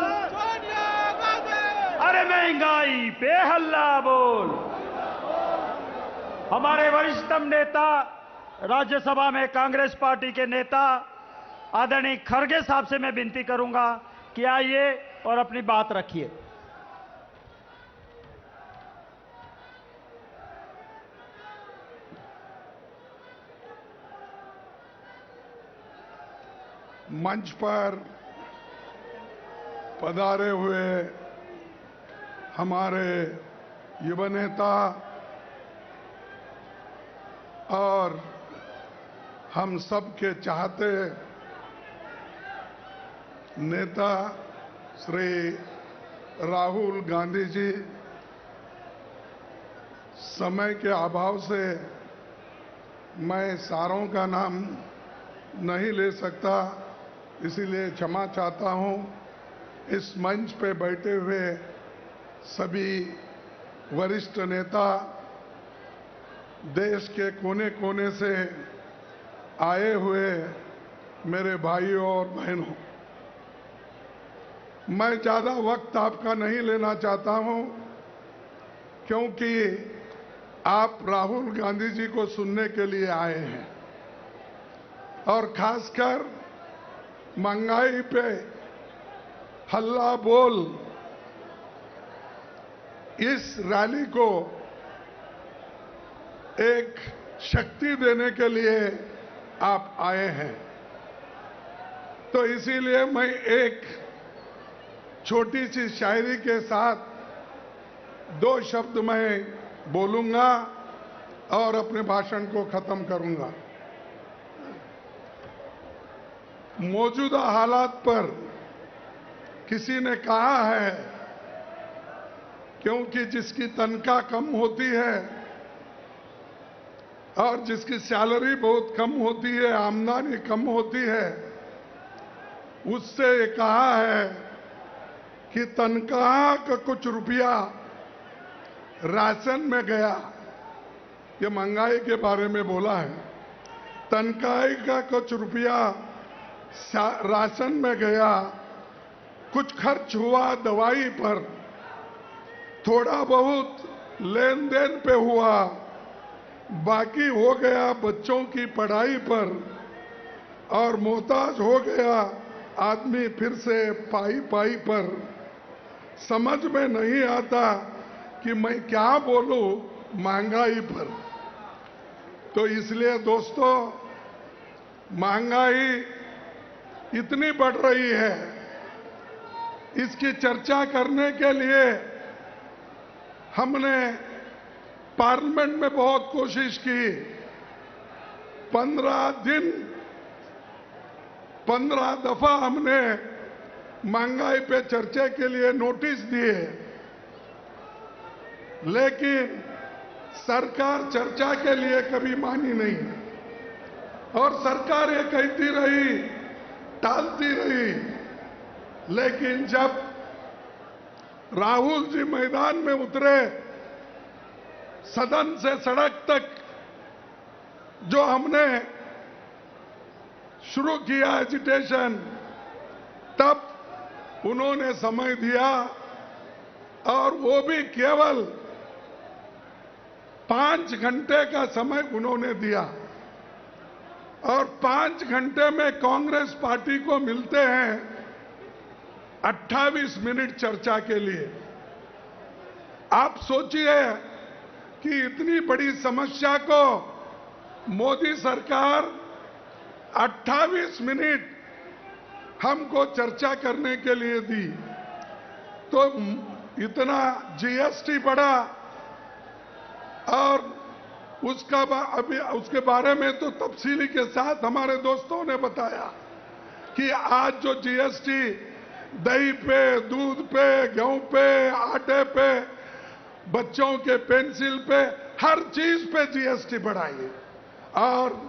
अरे महंगाई पे हल्ला बोल। हमारे वरिष्ठतम नेता, राज्यसभा में कांग्रेस पार्टी के नेता आदरणीय खड़गे साहब से मैं विनती करूंगा कि आइए और अपनी बात रखिए। मंच पर पधारे हुए हमारे युवा नेता और हम सबके चाहते नेता श्री राहुल गांधी जी, समय के अभाव से मैं सारों का नाम नहीं ले सकता, इसीलिए क्षमा चाहता हूं। इस मंच पे बैठे हुए सभी वरिष्ठ नेता, देश के कोने कोने से आए हुए मेरे भाइयों और बहनों, मैं ज्यादा वक्त आपका नहीं लेना चाहता हूं, क्योंकि आप राहुल गांधी जी को सुनने के लिए आए हैं और खासकर महंगाई पे हल्ला बोल इस रैली को एक शक्ति देने के लिए आप आए हैं। तो इसीलिए मैं एक छोटी सी शायरी के साथ 2 शब्द मैं बोलूंगा और अपने भाषण को खत्म करूंगा। मौजूदा हालात पर किसी ने कहा है, क्योंकि जिसकी तनख्वाह कम होती है और जिसकी सैलरी बहुत कम होती है, आमदनी कम होती है, उससे कहा है कि तनख्वाह का कुछ रुपया राशन में गया। ये महंगाई के बारे में बोला है। तनख्वाह का कुछ रुपया राशन में गया, कुछ खर्च हुआ दवाई पर, थोड़ा बहुत लेन देन पे हुआ, बाकी हो गया बच्चों की पढ़ाई पर, और मोहताज हो गया आदमी फिर से पाई पाई पर। समझ में नहीं आता कि मैं क्या बोलूं महंगाई पर। तो इसलिए दोस्तों, महंगाई इतनी बढ़ रही है, इसकी चर्चा करने के लिए हमने पार्लियामेंट में बहुत कोशिश की। 15 दफा हमने महंगाई पे चर्चा के लिए नोटिस दिए, लेकिन सरकार चर्चा के लिए कभी मानी नहीं और सरकार ये कहती रही, टालती रही। लेकिन जब राहुल जी मैदान में उतरे, सदन से सड़क तक जो हमने शुरू किया एजिटेशन, तब उन्होंने समय दिया और वो भी केवल 5 घंटे का समय उन्होंने दिया और 5 घंटे में कांग्रेस पार्टी को मिलते हैं 28 मिनट चर्चा के लिए। आप सोचिए कि इतनी बड़ी समस्या को मोदी सरकार 28 मिनट हमको चर्चा करने के लिए दी, तो इतना जीएसटी बढ़ा और अभी उसके बारे में तो तफसीली के साथ हमारे दोस्तों ने बताया कि आज जो जीएसटी दही पे, दूध पे, गेहूं पे, आटे पे, बच्चों के पेंसिल पे, हर चीज पे जीएसटी बढ़ाई और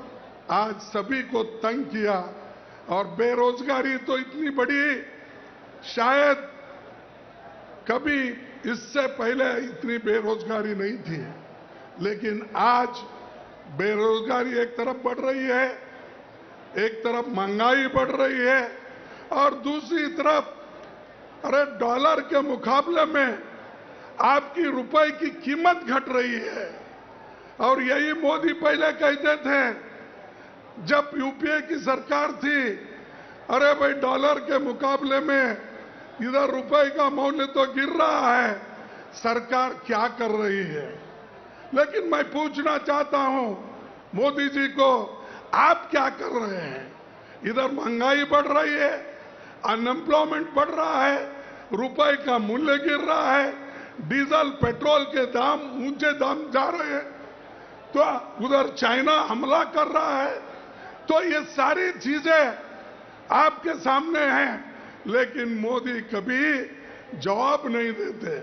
आज सभी को तंग किया। और बेरोजगारी तो इतनी बड़ी, शायद कभी इससे पहले इतनी बेरोजगारी नहीं थी, लेकिन आज बेरोजगारी एक तरफ बढ़ रही है, एक तरफ महंगाई बढ़ रही है और दूसरी तरफ अरे डॉलर के मुकाबले में आपकी रुपए की कीमत घट रही है। और यही मोदी पहले कहते थे जब यूपीए की सरकार थी, अरे भाई डॉलर के मुकाबले में इधर रुपए का मूल्य तो गिर रहा है, सरकार क्या कर रही है। लेकिन मैं पूछना चाहता हूं मोदी जी को, आप क्या कर रहे हैं? इधर महंगाई बढ़ रही है, अनएम्प्लॉयमेंट बढ़ रहा है, रुपए का मूल्य गिर रहा है, डीजल पेट्रोल के दाम ऊंचे दाम जा रहे हैं, तो उधर चाइना हमला कर रहा है। तो ये सारी चीजें आपके सामने हैं, लेकिन मोदी कभी जवाब नहीं देते,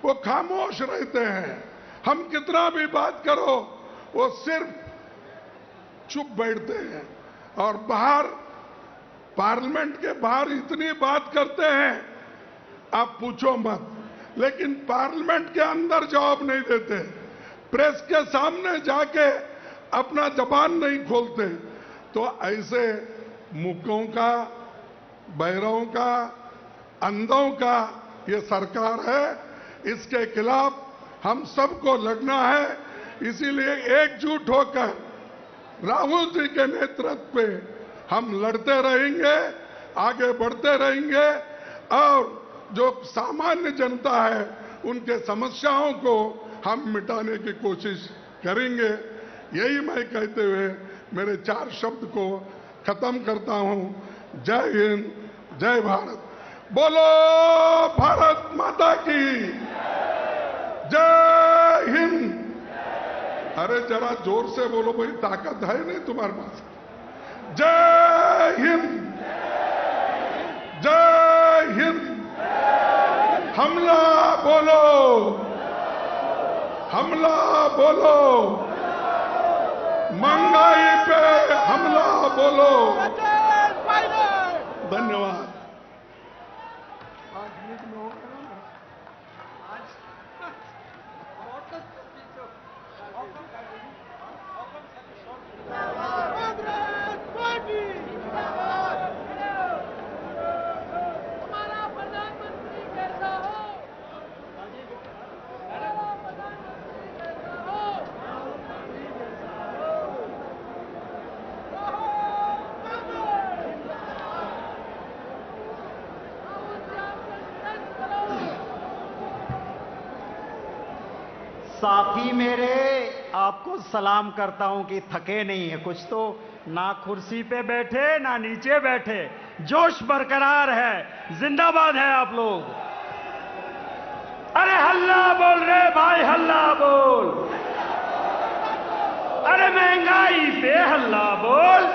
वो खामोश रहते हैं। हम कितना भी बात करो वो सिर्फ चुप बैठते हैं और बाहर पार्लियामेंट के बाहर इतनी बात करते हैं आप पूछो मत, लेकिन पार्लियामेंट के अंदर जवाब नहीं देते, प्रेस के सामने जाके अपना जबान नहीं खोलते। तो ऐसे मूकों का, बहरों का, अंधों का ये सरकार है, इसके खिलाफ हम सबको लड़ना है। इसीलिए एकजुट होकर राहुल जी के नेतृत्व पे हम लड़ते रहेंगे, आगे बढ़ते रहेंगे और जो सामान्य जनता है उनके समस्याओं को हम मिटाने की कोशिश करेंगे। यही मैं कहते हुए मेरे 4 शब्द को खत्म करता हूं। जय हिंद, जय भारत। बोलो भारत माता की जय हिंद। अरे जरा जोर से बोलो भाई, ताकत है नहीं तुम्हारे पास। जय हिंद, जय हिंद। हमला बोलो, हमला बोलो, महंगाई पे हमला बोलो। धन्यवाद। साथी मेरे, आपको सलाम करता हूं कि थके नहीं है कुछ, तो ना कुर्सी पे बैठे ना नीचे बैठे, जोश बरकरार है, जिंदाबाद है आप लोग। अरे हल्ला बोल रे भाई, हल्ला बोल। अरे महंगाई पे हल्ला बोल।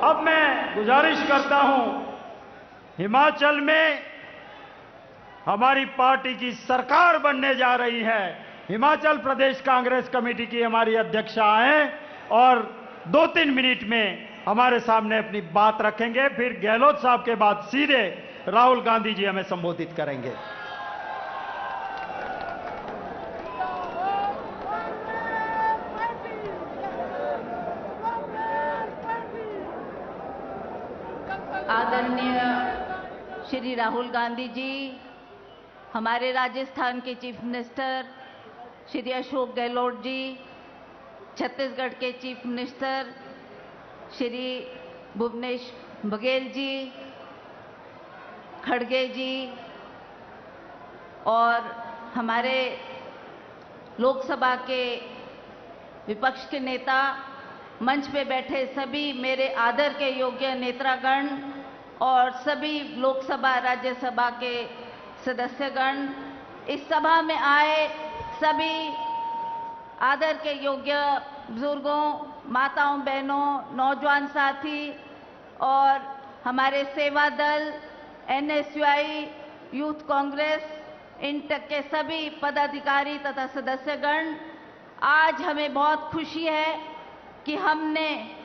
अब मैं गुजारिश करता हूं, हिमाचल में हमारी पार्टी की सरकार बनने जा रही है। हिमाचल प्रदेश कांग्रेस कमेटी की हमारी अध्यक्षा हैं और 2-3 मिनट में हमारे सामने अपनी बात रखेंगे। फिर गहलोत साहब के बाद सीधे राहुल गांधी जी हमें संबोधित करेंगे। श्री राहुल गांधी जी, हमारे राजस्थान के चीफ मिनिस्टर श्री अशोक गहलोत जी, छत्तीसगढ़ के चीफ मिनिस्टर श्री भूपेश बघेल जी, खड़गे जी और हमारे लोकसभा के विपक्ष के नेता, मंच पे बैठे सभी मेरे आदर के योग्य नेतागण और सभी लोकसभा राज्यसभा के सदस्यगण, इस सभा में आए सभी आदर के योग्य बुजुर्गों, माताओं, बहनों, नौजवान साथी और हमारे सेवा दल, एनएसयूआई, यूथ कांग्रेस, इंटक के सभी पदाधिकारी तथा सदस्यगण, आज हमें बहुत खुशी है कि हमने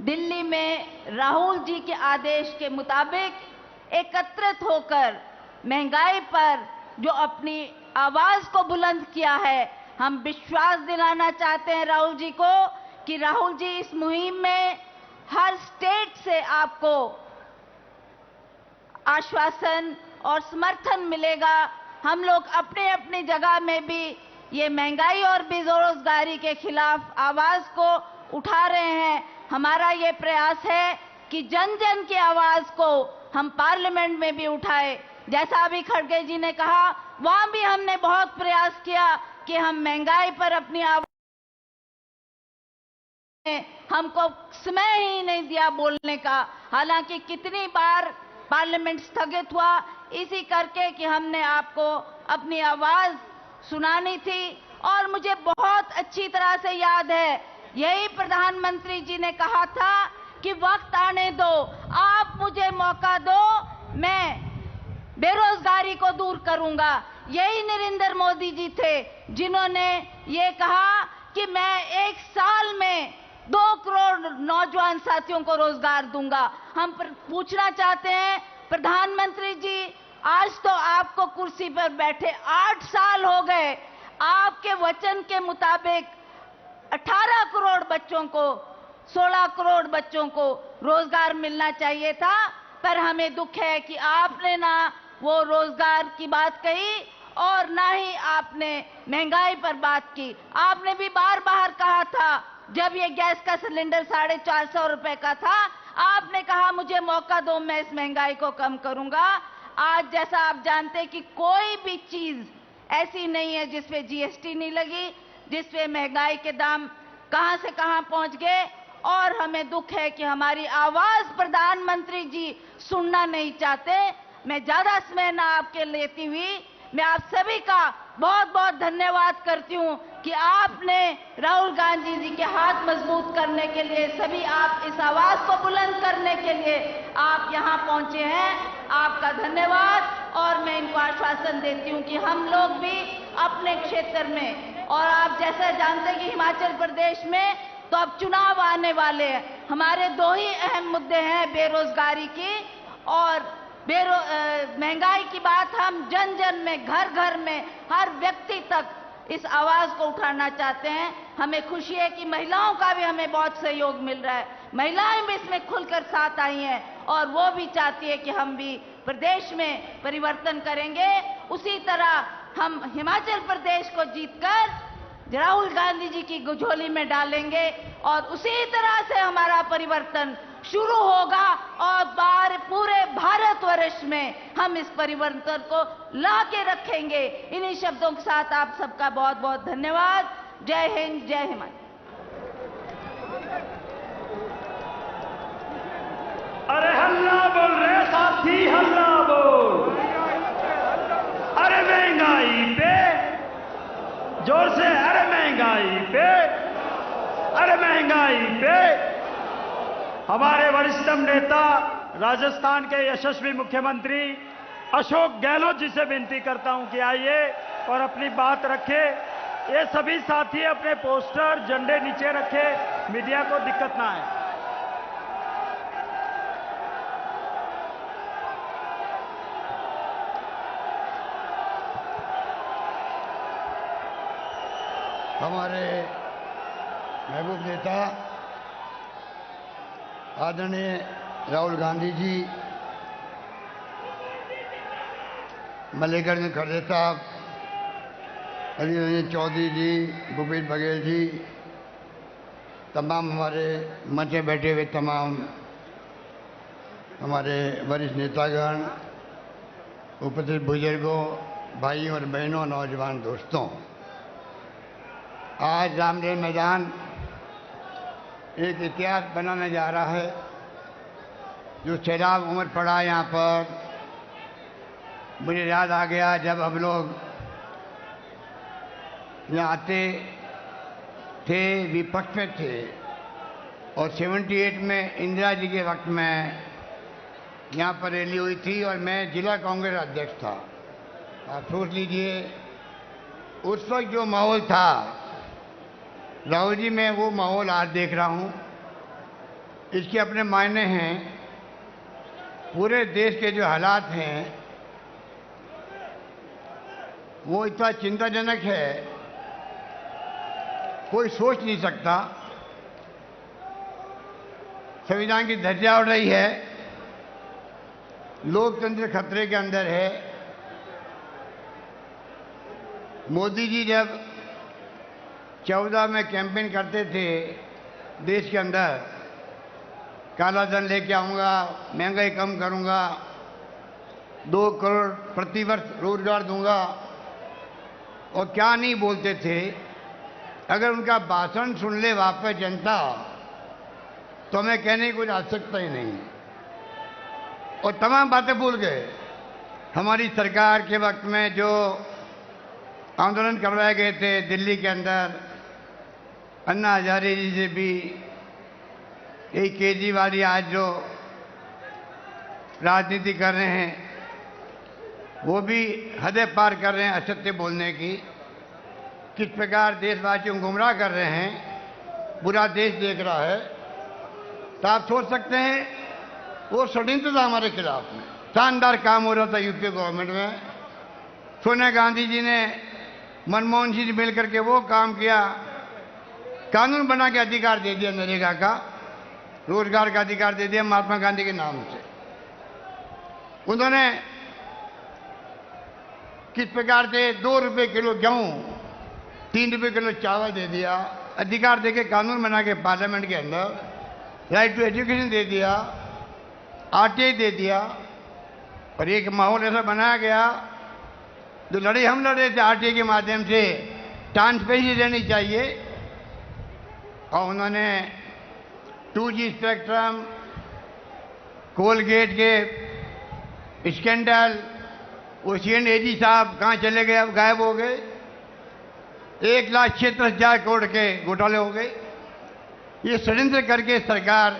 दिल्ली में राहुल जी के आदेश के मुताबिक एकत्रित होकर महंगाई पर जो अपनी आवाज को बुलंद किया है। हम विश्वास दिलाना चाहते हैं राहुल जी को कि राहुल जी, इस मुहिम में हर स्टेट से आपको आश्वासन और समर्थन मिलेगा। हम लोग अपने अपनी जगह में भी ये महंगाई और बेरोजगारी के खिलाफ आवाज को उठा रहे हैं। हमारा ये प्रयास है कि जन जन की आवाज को हम पार्लियामेंट में भी उठाए। जैसा अभी खड़गे जी ने कहा, वहां भी हमने बहुत प्रयास किया कि हम महंगाई पर अपनी आवाज, हमको समय ही नहीं दिया बोलने का। हालांकि कितनी बार पार्लियामेंट स्थगित हुआ इसी करके कि हमने आपको अपनी आवाज सुनानी थी। और मुझे बहुत अच्छी तरह से याद है, यही प्रधानमंत्री जी ने कहा था कि वक्त आने दो, आप मुझे मौका दो, मैं बेरोजगारी को दूर करूंगा। यही नरेंद्र मोदी जी थे जिन्होंने ये कहा कि मैं 1 साल में 2 करोड़ नौजवान साथियों को रोजगार दूंगा। हम पूछना चाहते हैं प्रधानमंत्री जी, आज तो आपको कुर्सी पर बैठे 8 साल हो गए, आपके वचन के मुताबिक 18 करोड़ बच्चों को, 16 करोड़ बच्चों को रोजगार मिलना चाहिए था, पर हमें दुख है कि आपने ना वो रोजगार की बात कही और ना ही आपने महंगाई पर बात की। आपने भी बार बार कहा था, जब ये गैस का सिलेंडर 450 रुपए का था, आपने कहा मुझे मौका दो, मैं इस महंगाई को कम करूंगा। आज जैसा आप जानते हैं कि कोई भी चीज ऐसी नहीं है जिस पे जीएसटी नहीं लगी, जिस पे महंगाई के दाम कहां से कहां पहुंच गए। और हमें दुख है कि हमारी आवाज प्रधानमंत्री जी सुनना नहीं चाहते। मैं ज्यादा समय ना आपके लेती हुई, मैं आप सभी का बहुत बहुत धन्यवाद करती हूं कि आपने राहुल गांधी जी के हाथ मजबूत करने के लिए, सभी आप इस आवाज को बुलंद करने के लिए आप यहां पहुंचे हैं। आपका धन्यवाद। और मैं इनको आश्वासन देती हूं कि हम लोग भी अपने क्षेत्र में, और आप जैसा जानते हैं कि हिमाचल प्रदेश में तो अब चुनाव आने वाले हैं, हमारे 2 ही अहम मुद्दे हैं, बेरोजगारी की और महंगाई की बात। हम जन जन में, घर घर में, हर व्यक्ति तक इस आवाज को उठाना चाहते हैं। हमें खुशी है कि महिलाओं का भी हमें बहुत सहयोग मिल रहा है, महिलाएं भी इसमें खुलकर साथ आई हैं और वो भी चाहती है कि हम भी प्रदेश में परिवर्तन करेंगे। उसी तरह हम हिमाचल प्रदेश को जीतकर राहुल गांधी जी की झोली में डालेंगे और उसी तरह से हमारा परिवर्तन शुरू होगा और पूरे भारतवर्ष में हम इस परिवर्तन को ला के रखेंगे। इन्हीं शब्दों के साथ आप सबका बहुत बहुत धन्यवाद। जय हिंद, जय हिमाचल। अरे हल्ला बोल रहे साथी, हल्ला बोल। अरे महंगाई पे जोर से, अरे महंगाई पे, अरे महंगाई पे। हमारे वरिष्ठतम नेता, राजस्थान के यशस्वी मुख्यमंत्री अशोक गहलोत जी से विनती करता हूं कि आइए और अपनी बात रखे। ये सभी साथी अपने पोस्टर, झंडे नीचे रखे, मीडिया को दिक्कत ना आए। हमारे महबूब नेता आदरणीय राहुल गांधी जी मल्लिकार्जुन खड़गे साहब, अली रंजन चौधरी जी, भूपेश बघेल जी, तमाम हमारे मंच में बैठे हुए तमाम हमारे वरिष्ठ नेतागण, उपस्थित बुजुर्गों, भाइयों और बहनों, नौजवान दोस्तों, आज रामलीला मैदान एक इतिहास बनाने जा रहा है। जो सैलाब उमड़ पड़ा यहाँ पर, मुझे याद आ गया जब हम लोग यहाँ आते थे, विपक्ष में थे, और 78 में इंदिरा जी के वक्त में यहाँ पर रैली हुई थी और मैं जिला कांग्रेस अध्यक्ष था। आप सोच लीजिए उस वक्त जो माहौल था, राहुल जी मैं वो माहौल आज देख रहा हूँ। इसके अपने मायने हैं। पूरे देश के जो हालात हैं वो इतना चिंताजनक है, कोई सोच नहीं सकता। संविधान की धज्जियां उड़ रही है, लोकतंत्र खतरे के अंदर है। मोदी जी जब 14 में कैंपेन करते थे देश के अंदर, काला धन लेके आऊंगा, महंगाई कम करूंगा, 2 करोड़ प्रतिवर्ष रोजगार दूंगा, और क्या नहीं बोलते थे। अगर उनका भाषण सुन ले वापस जनता तो हमें कहने की कोई आवश्यकता ही नहीं, और तमाम बातें भूल गए। हमारी सरकार के वक्त में जो आंदोलन करवाए गए थे दिल्ली के अंदर, अन्ना हजारे जी से भी, यही केजरीवाल जी आज जो राजनीति कर रहे हैं वो भी हदें पार कर रहे हैं असत्य बोलने की। किस प्रकार देशवासियों को गुमराह कर रहे हैं, पूरा देश देख रहा है। तो आप सोच सकते हैं वो षड्यंत्र था हमारे खिलाफ में। शानदार काम हो रहा था यूपी गवर्नमेंट में। सोनिया गांधी जी ने मनमोहन जी से मिलकर के वो काम किया, कानून बना के अधिकार दे दिया, नरेगा का, रोजगार का अधिकार दे दिया महात्मा गांधी के नाम से। उन्होंने किस प्रकार से 2 रुपए किलो गेहूं, 3 रुपए किलो चावल दे दिया, अधिकार देके कानून बना के पार्लियामेंट के अंदर, राइट टू एजुकेशन दे दिया, आरटीआई दे दिया, और एक माहौल ऐसा बनाया गया। जो लड़ाई हम लड़ रहे थे आरटीआई के माध्यम से, ट्रांसपेरेंसी देनी चाहिए, और उन्होंने 2G स्पेक्ट्रम, कोलगेट के स्कैंडल, वो CNAG साहब कहाँ चले गए, अब गायब हो गए। 1,76,000 करोड़ के घोटाले हो गए। ये षड्यंत्र करके सरकार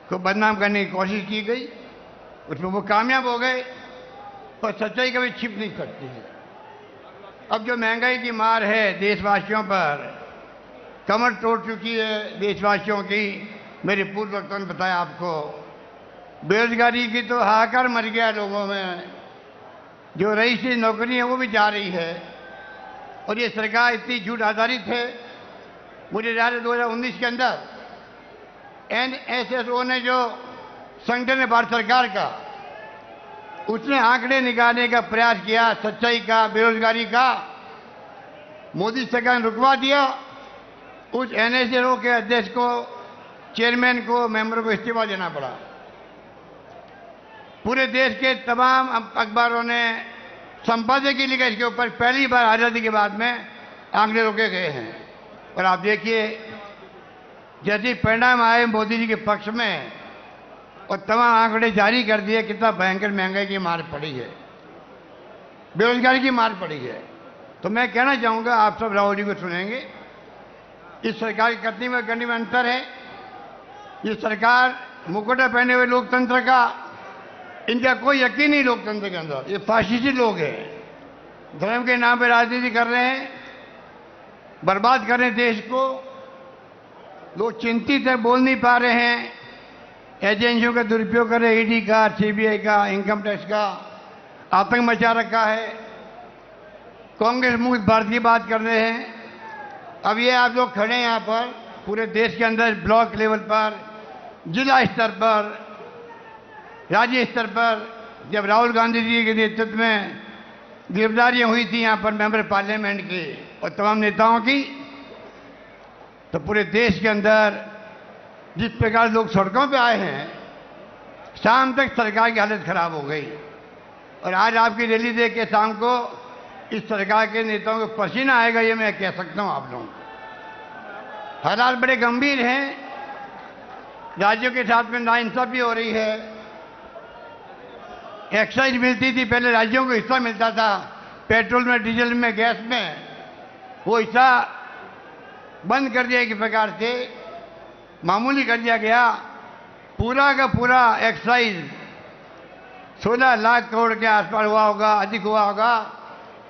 को बदनाम करने की कोशिश की गई, उसमें वो कामयाब हो गए, और सच्चाई कभी छिप नहीं सकती है। अब जो महंगाई की मार है देशवासियों पर, कमर तोड़ चुकी है देशवासियों की। मेरे पूर्व वक्तों ने बताया आपको, बेरोजगारी की तो हाहाकार मर गया लोगों में। जो रईसी नौकरी है वो भी जा रही है, और ये सरकार इतनी झूठ आधारित है। मुझे याद है 2019 के अंदर NSSO ने जो संगठन है भारत सरकार का, उसने आंकड़े निकालने का प्रयास किया सच्चाई का, बेरोजगारी का। मोदी सरकार ने रुकवा दिया। उस NSSO के अध्यक्ष को, चेयरमैन को, मेंबर को इस्तीफा देना पड़ा। पूरे देश के तमाम अखबारों ने संपादकीय लिखा इसके ऊपर। पहली बार आजादी के बाद में आंकड़े रोके गए हैं। और आप देखिए जैसे परिणाम आए मोदी जी के पक्ष में और तमाम आंकड़े जारी कर दिए, कितना भयंकर महंगाई की मार पड़ी है, बेरोजगारी की मार पड़ी है। तो मैं कहना चाहूंगा, आप सब राहुल जी को सुनेंगे, इस सरकार की करने में अंतर है। ये सरकार मुकुटा पहने हुए लोकतंत्र का, इनका कोई यकीन नहीं लोकतंत्र के अंदर। ये फाशिस्टी लोग हैं, धर्म के नाम पर राजनीति कर रहे हैं, बर्बाद कर रहे हैं देश को। लोग चिंतित है, बोल नहीं पा रहे हैं। एजेंसियों का दुरुपयोग कर रहे हैं, ईडी का, सीबीआई का, इनकम टैक्स का, आतंक मचा रखा है। कांग्रेस मुक्त भारत की बात कर रहे हैं। अब ये आप लोग खड़े हैं यहाँ पर, पूरे देश के अंदर ब्लॉक लेवल पर, जिला स्तर पर, राज्य स्तर पर जब राहुल गांधी जी के नेतृत्व में गिरफ्तारियां हुई थी यहाँ पर मेंबर पार्लियामेंट के और तमाम नेताओं की, तो पूरे देश के अंदर जिस प्रकार लोग सड़कों पे आए हैं, शाम तक सरकार की हालत खराब हो गई। और आज आपकी रैली देख के शाम को इस सरकार के नेताओं को पसीना आएगा, ये मैं कह सकता हूं आप लोगों को। हालात बड़े गंभीर हैं, राज्यों के साथ में नाइंसाफी हो रही है। एक्साइज मिलती थी, पहले राज्यों को हिस्सा मिलता था पेट्रोल में, डीजल में, गैस में, वो हिस्सा बंद कर दिया एक प्रकार से, मामूली कर दिया गया। पूरा का पूरा एक्साइज 16 लाख करोड़ के आसपास हुआ होगा, अधिक हुआ होगा।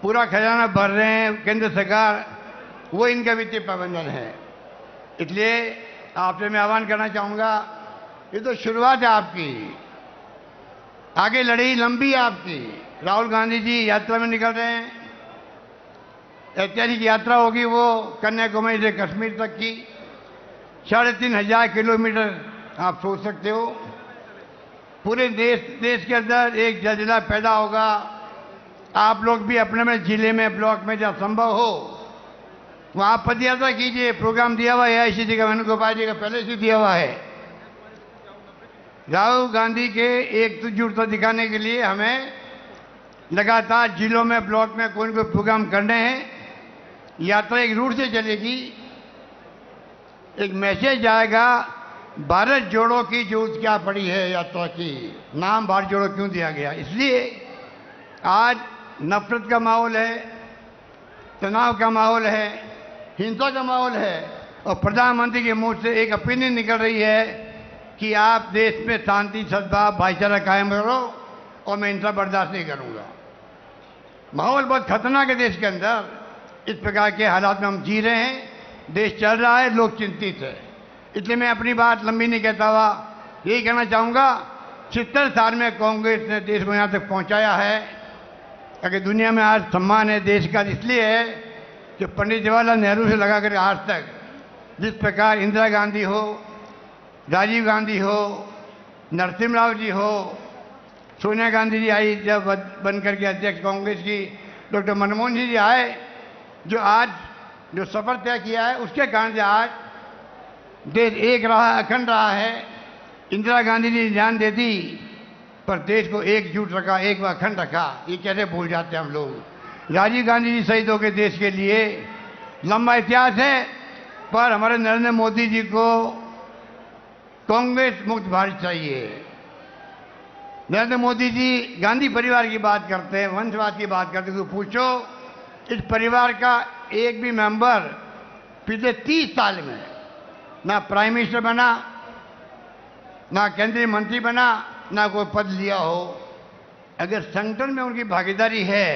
पूरा खजाना भर रहे हैं केंद्र सरकार, वो इनका वित्तीय प्रबंधन है। इसलिए आपसे मैं आह्वान करना चाहूंगा, ये तो शुरुआत है आपकी, आगे लड़ाई लंबी है आपकी। राहुल गांधी जी यात्रा में निकल रहे हैं, ऐतिहासिक यात्रा होगी वो कन्याकुमारी से कश्मीर तक की, 3500 किलोमीटर आप सोच सकते हो। पूरे देश के अंदर एक जलजिला पैदा होगा। आप लोग भी अपने में जिले में, ब्लॉक में जहाँ संभव हो वहाँ पदयात्रा कीजिए। प्रोग्राम दिया हुआ है AICC का, वेणुगोपाल जी का पहले से दिया हुआ है। राहुल गांधी के एकजुटता दिखाने के लिए हमें लगातार जिलों में, ब्लॉक में कोई न कोई प्रोग्राम करने हैं। यात्रा एक रूट से चलेगी, एक मैसेज आएगा, भारत जोड़ो की जरूरत क्या पड़ी है यात्रा की। नाम भारत जोड़ो क्यों दिया गया? इसलिए आज नफरत का माहौल है, तनाव का माहौल है, हिंसा का माहौल है, और प्रधानमंत्री के मुंह से एक ओपिनियन निकल रही है कि आप देश में शांति, सद्भाव, भाईचारा कायम करो और मैं हिंसा बर्दाश्त नहीं करूंगा। माहौल बहुत खतरनाक है देश के अंदर। इस प्रकार के हालात में हम जी रहे हैं, देश चल रहा है, लोग चिंतित है। इसलिए मैं अपनी बात लंबी नहीं कहता हुआ यही कहना चाहूंगा, 70 साल में कांग्रेस ने देश को यहाँ तक पहुंचाया है। अगर दुनिया में आज सम्मान है देश का, इसलिए है कि पंडित जवाहरलाल नेहरू से लगाकर आज तक जिस प्रकार इंदिरा गांधी हो, राजीव गांधी हो, नरसिम्हा राव जी हो, सोनिया गांधी जी आई जब बन करके अध्यक्ष कांग्रेस की, डॉक्टर मनमोहन जी आए, जो आज जो सफर तय किया है उसके कारण से आज देश एक रहा, अखंड रहा है। इंदिरा गांधी जी ने जान दे दी पर देश को एकजुट रखा, एक व अखंड रखा। ये कैसे भूल जाते हैं हम लोग। राजीव गांधी जी शहीद हो गए देश के लिए, लंबा इतिहास है। पर हमारे नरेंद्र मोदी जी को कांग्रेस मुक्त भारत चाहिए। नरेंद्र मोदी जी गांधी परिवार की बात करते हैं, वंशवाद की बात करते हैं, तो पूछो इस परिवार का एक भी मेंबर पिछले 30 साल में ना प्राइम मिनिस्टर बना, ना केंद्रीय मंत्री बना, ना कोई पद लिया हो। अगर संगठन में उनकी भागीदारी है,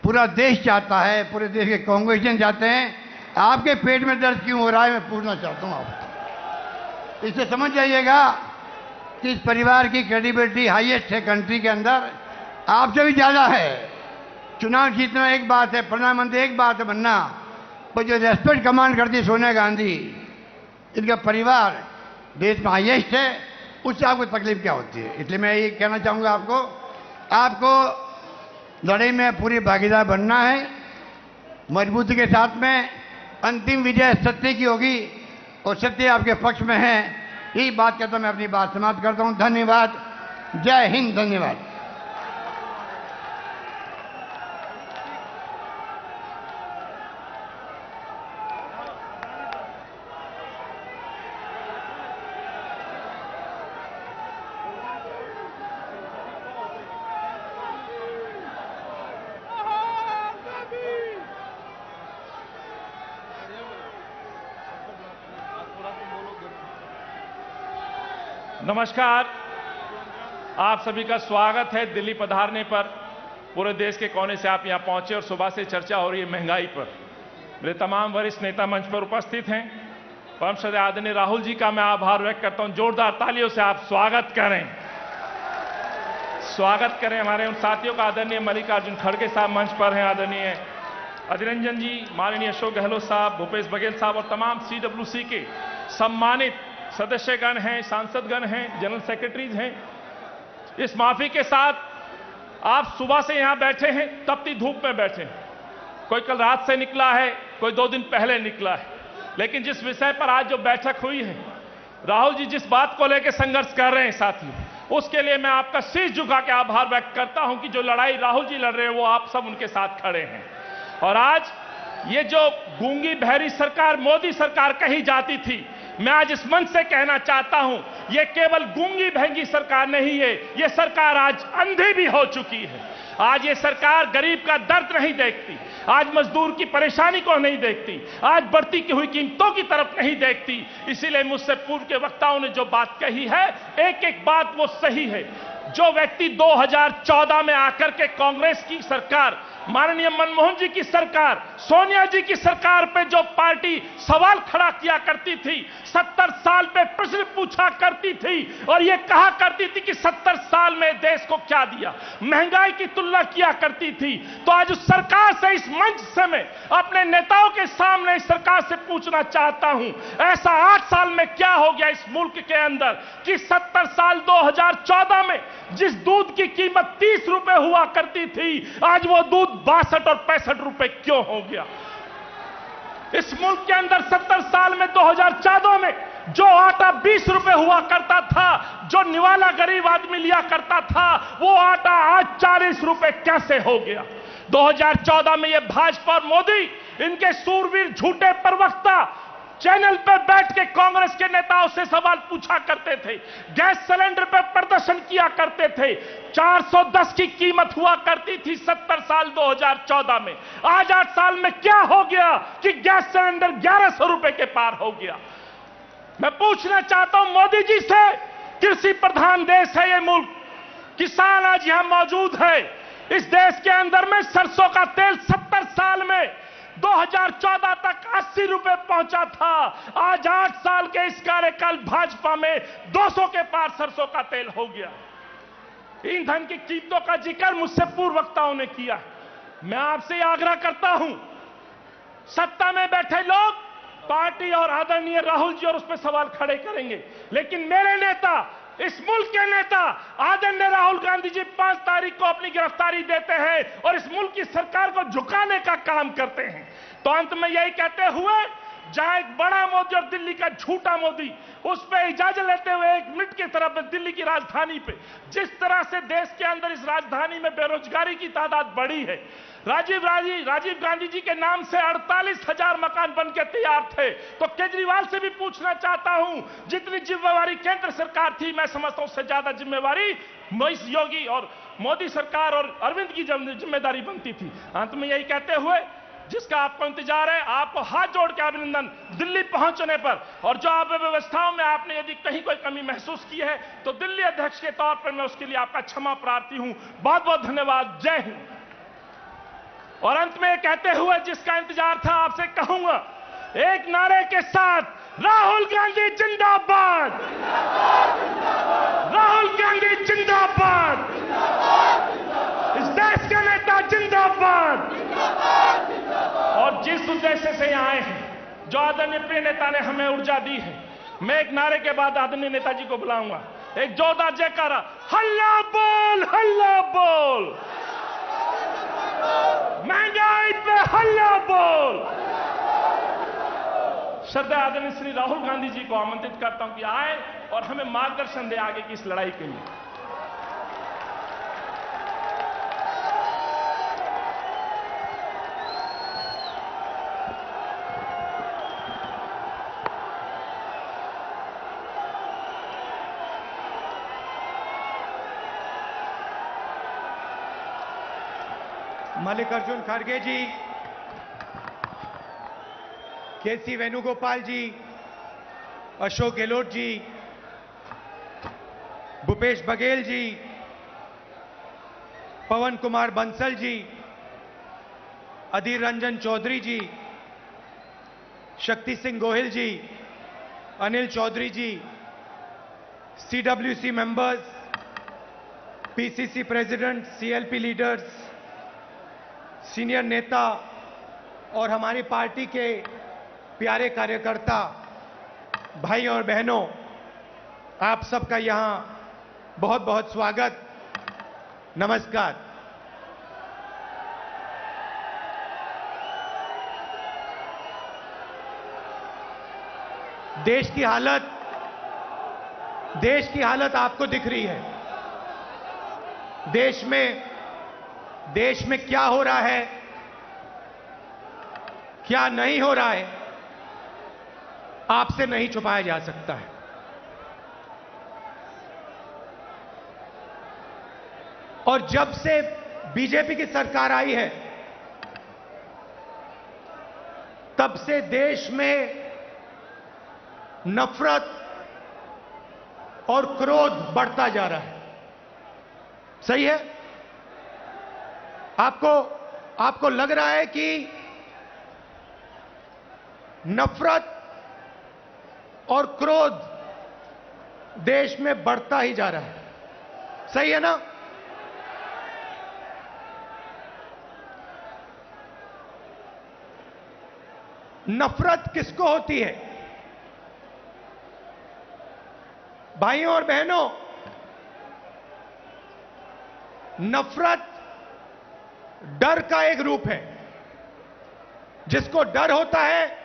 पूरा देश चाहता है, पूरे देश के कांग्रेसियन चाहते हैं। आपके पेट में दर्द क्यों हो रहा है, मैं पूछना चाहता हूं आपसे। इससे समझ जाइएगा कि इस परिवार की क्रेडिबिलिटी हाईएस्ट है कंट्री के अंदर, आपसे भी ज्यादा है। चुनाव जीतना एक बात है, प्रधानमंत्री एक बात है बनना, पर जो रेस्पेक्ट कमांड करती है सोनिया गांधी, इनका परिवार देश में हाईएस्ट है, उससे आपको तकलीफ क्या होती है? इसलिए मैं ये कहना चाहूंगा आपको लड़ाई में पूरी भागीदार बनना है, मजबूती के साथ में। अंतिम विजय सत्य की होगी और सत्य आपके पक्ष में है। यही बात कहता मैं अपनी बात समाप्त करता हूं। धन्यवाद। जय हिंद। धन्यवाद। नमस्कार, आप सभी का स्वागत है दिल्ली पधारने पर। पूरे देश के कोने से आप यहां पहुंचे और सुबह से चर्चा हो रही है महंगाई पर। मेरे तमाम वरिष्ठ नेता मंच पर उपस्थित हैं। परम श्रद्धेय आदरणीय राहुल जी का मैं आभार व्यक्त करता हूं। जोरदार तालियों से आप स्वागत करें हमारे उन साथियों का। आदरणीय मल्लिकार्जुन खड़गे साहब मंच पर हैं, आदरणीय अधीर रंजन जी, माननीय अशोक गहलोत साहब, भूपेश बघेल साहब और तमाम CWC के सम्मानित सदस्यगण हैं, सांसदगण हैं, जनरल सेक्रेटरीज हैं। इस माफी के साथ आप सुबह से यहां बैठे हैं, तपती धूप में बैठे हैं। कोई कल रात से निकला है, कोई 2 दिन पहले निकला है। लेकिन जिस विषय पर आज जो बैठक हुई है, राहुल जी जिस बात को लेकर संघर्ष कर रहे हैं साथियों, उसके लिए मैं आपका शीश झुका के आभार व्यक्त करता हूं कि जो लड़ाई राहुल जी लड़ रहे हैं वो आप सब उनके साथ खड़े हैं। और आज ये जो गूंगी बहरी सरकार मोदी सरकार कही जाती थी, मैं आज इस मंच से कहना चाहता हूं, ये केवल गूंगी बहरी सरकार नहीं है, ये सरकार आज अंधी भी हो चुकी है। आज ये सरकार गरीब का दर्द नहीं देखती, आज मजदूर की परेशानी को नहीं देखती, आज बढ़ती की हुई कीमतों की तरफ नहीं देखती। इसीलिए मुझसे पूर्व के वक्ताओं ने जो बात कही है, एक एक बात वो सही है। जो व्यक्ति 2014 में आकर के कांग्रेस की सरकार, माननीय मनमोहन जी की सरकार, सोनिया जी की सरकार पे जो पार्टी सवाल खड़ा किया करती थी, 70 साल पे प्रश्न पूछा करती थी और ये कहा करती थी कि 70 साल में देश को क्या दिया, महंगाई की तुलना किया करती थी, तो आज उस सरकार से, इस मंच से मैं अपने नेताओं के सामने इस सरकार से पूछना चाहता हूं, ऐसा 8 साल में क्या हो गया इस मुल्क के अंदर कि 70 साल 2014 में जिस दूध की कीमत 30 रुपए हुआ करती थी, आज वो दूध 62 और 65 रुपए क्यों हो गया? इस मुल्क के अंदर 70 साल में 2014 में जो आटा 20 रुपए हुआ करता था, जो निवाला गरीब आदमी लिया करता था, वो आटा आज 40 रुपए कैसे हो गया? 2014 में ये भाजपा और मोदी, इनके सूरवीर झूठे प्रवक्ता चैनल पर बैठ के कांग्रेस के नेताओं से सवाल पूछा करते थे, गैस सिलेंडर पर प्रदर्शन किया करते थे। 410 की कीमत हुआ करती थी 70 साल 2014 में, आज 8 साल में क्या हो गया कि गैस सिलेंडर 1100 रुपए के पार हो गया? मैं पूछना चाहता हूं मोदी जी से, कृषि प्रधान देश है ये मुल्क, किसान आज यहां मौजूद है। इस देश के अंदर में सरसों का तेल 70 साल में 2014 तक 80 रुपए पहुंचा था, आज 8 साल के इस कार्यकाल भाजपा में 200 के पार सरसों का तेल हो गया। ईंधन की कीमतों का जिक्र मुझसे पूर्व वक्ताओं ने किया। मैं आपसे आग्रह करता हूं, सत्ता में बैठे लोग पार्टी और आदरणीय राहुल जी और उस पर सवाल खड़े करेंगे, लेकिन मेरे नेता, इस मुल्क के नेता आदरणीय राहुल गांधी जी 5 तारीख को अपनी गिरफ्तारी देते हैं और इस मुल्क की सरकार को झुकाने का काम करते हैं। तो अंत में यही कहते हुए, जहां एक बड़ा मोदी और दिल्ली का झूठा मोदी, उस पर इजाजत लेते हुए 1 मिनट की तरफ दिल्ली की राजधानी पे जिस तरह से देश के अंदर इस राजधानी में बेरोजगारी की तादाद बढ़ी है, राजीव गांधी जी के नाम से 48,000 मकान बन के तैयार थे। तो केजरीवाल से भी पूछना चाहता हूं, जितनी जिम्मेवारी केंद्र सरकार थी, मैं समझता हूं उससे ज्यादा जिम्मेवारी योगी और मोदी सरकार और अरविंद की जिम्मेदारी बनती थी। अंत में यही कहते हुए, जिसका आपको इंतजार है, आपको हाथ जोड़ के अभिनंदन दिल्ली पहुंचने पर, और जो आप व्यवस्थाओं में आपने यदि कहीं कोई कमी महसूस की है तो दिल्ली अध्यक्ष के तौर पर मैं उसके लिए आपका क्षमा प्रार्थी हूं। बहुत बहुत धन्यवाद। जय हिंद। और अंत में कहते हुए, जिसका इंतजार था, आपसे कहूंगा एक नारे के साथ, राहुल गांधी जिंदाबाद, राहुल गांधी जिंदाबाद, इस देश के नेता जिंदाबाद। और जिस उद्देश्य से यहां आए हैं, जो आदरणीय प्रिय नेता ने हमें ऊर्जा दी है, मैं एक नारे के बाद आदरणीय नेताजी को बुलाऊंगा। एक जोरदार जयकारा, हल्ला बोल, हल्ला बोल, महंगाई पे हल्ला बोल। श्रद्धा आदरणीय श्री राहुल गांधी जी को आमंत्रित करता हूं कि आए और हमें मार्गदर्शन दे आगे की इस लड़ाई के लिए। मल्लिकार्जुन खड़गे जी, केसी वेणुगोपाल जी, अशोक गहलोत जी, भूपेश बघेल जी, पवन कुमार बंसल जी, अधीर रंजन चौधरी जी, शक्ति सिंह गोहिल जी, अनिल चौधरी जी, CWC members, PCC president, CLP leaders, senior नेता और हमारी पार्टी के प्यारे कार्यकर्ता भाई और बहनों, आप सबका यहां बहुत बहुत स्वागत, नमस्कार। देश की हालत आपको दिख रही है। देश में क्या हो रहा है, क्या नहीं हो रहा है, आपसे नहीं छुपाया जा सकता है। और जब से बीजेपी की सरकार आई है, तब से देश में नफरत और क्रोध बढ़ता जा रहा है। सही है? आपको लग रहा है कि नफरत और क्रोध देश में बढ़ता ही जा रहा है। सही है ना? नफरत किसको होती है? भाइयों और बहनों, नफरत डर का एक रूप है। जिसको डर होता है,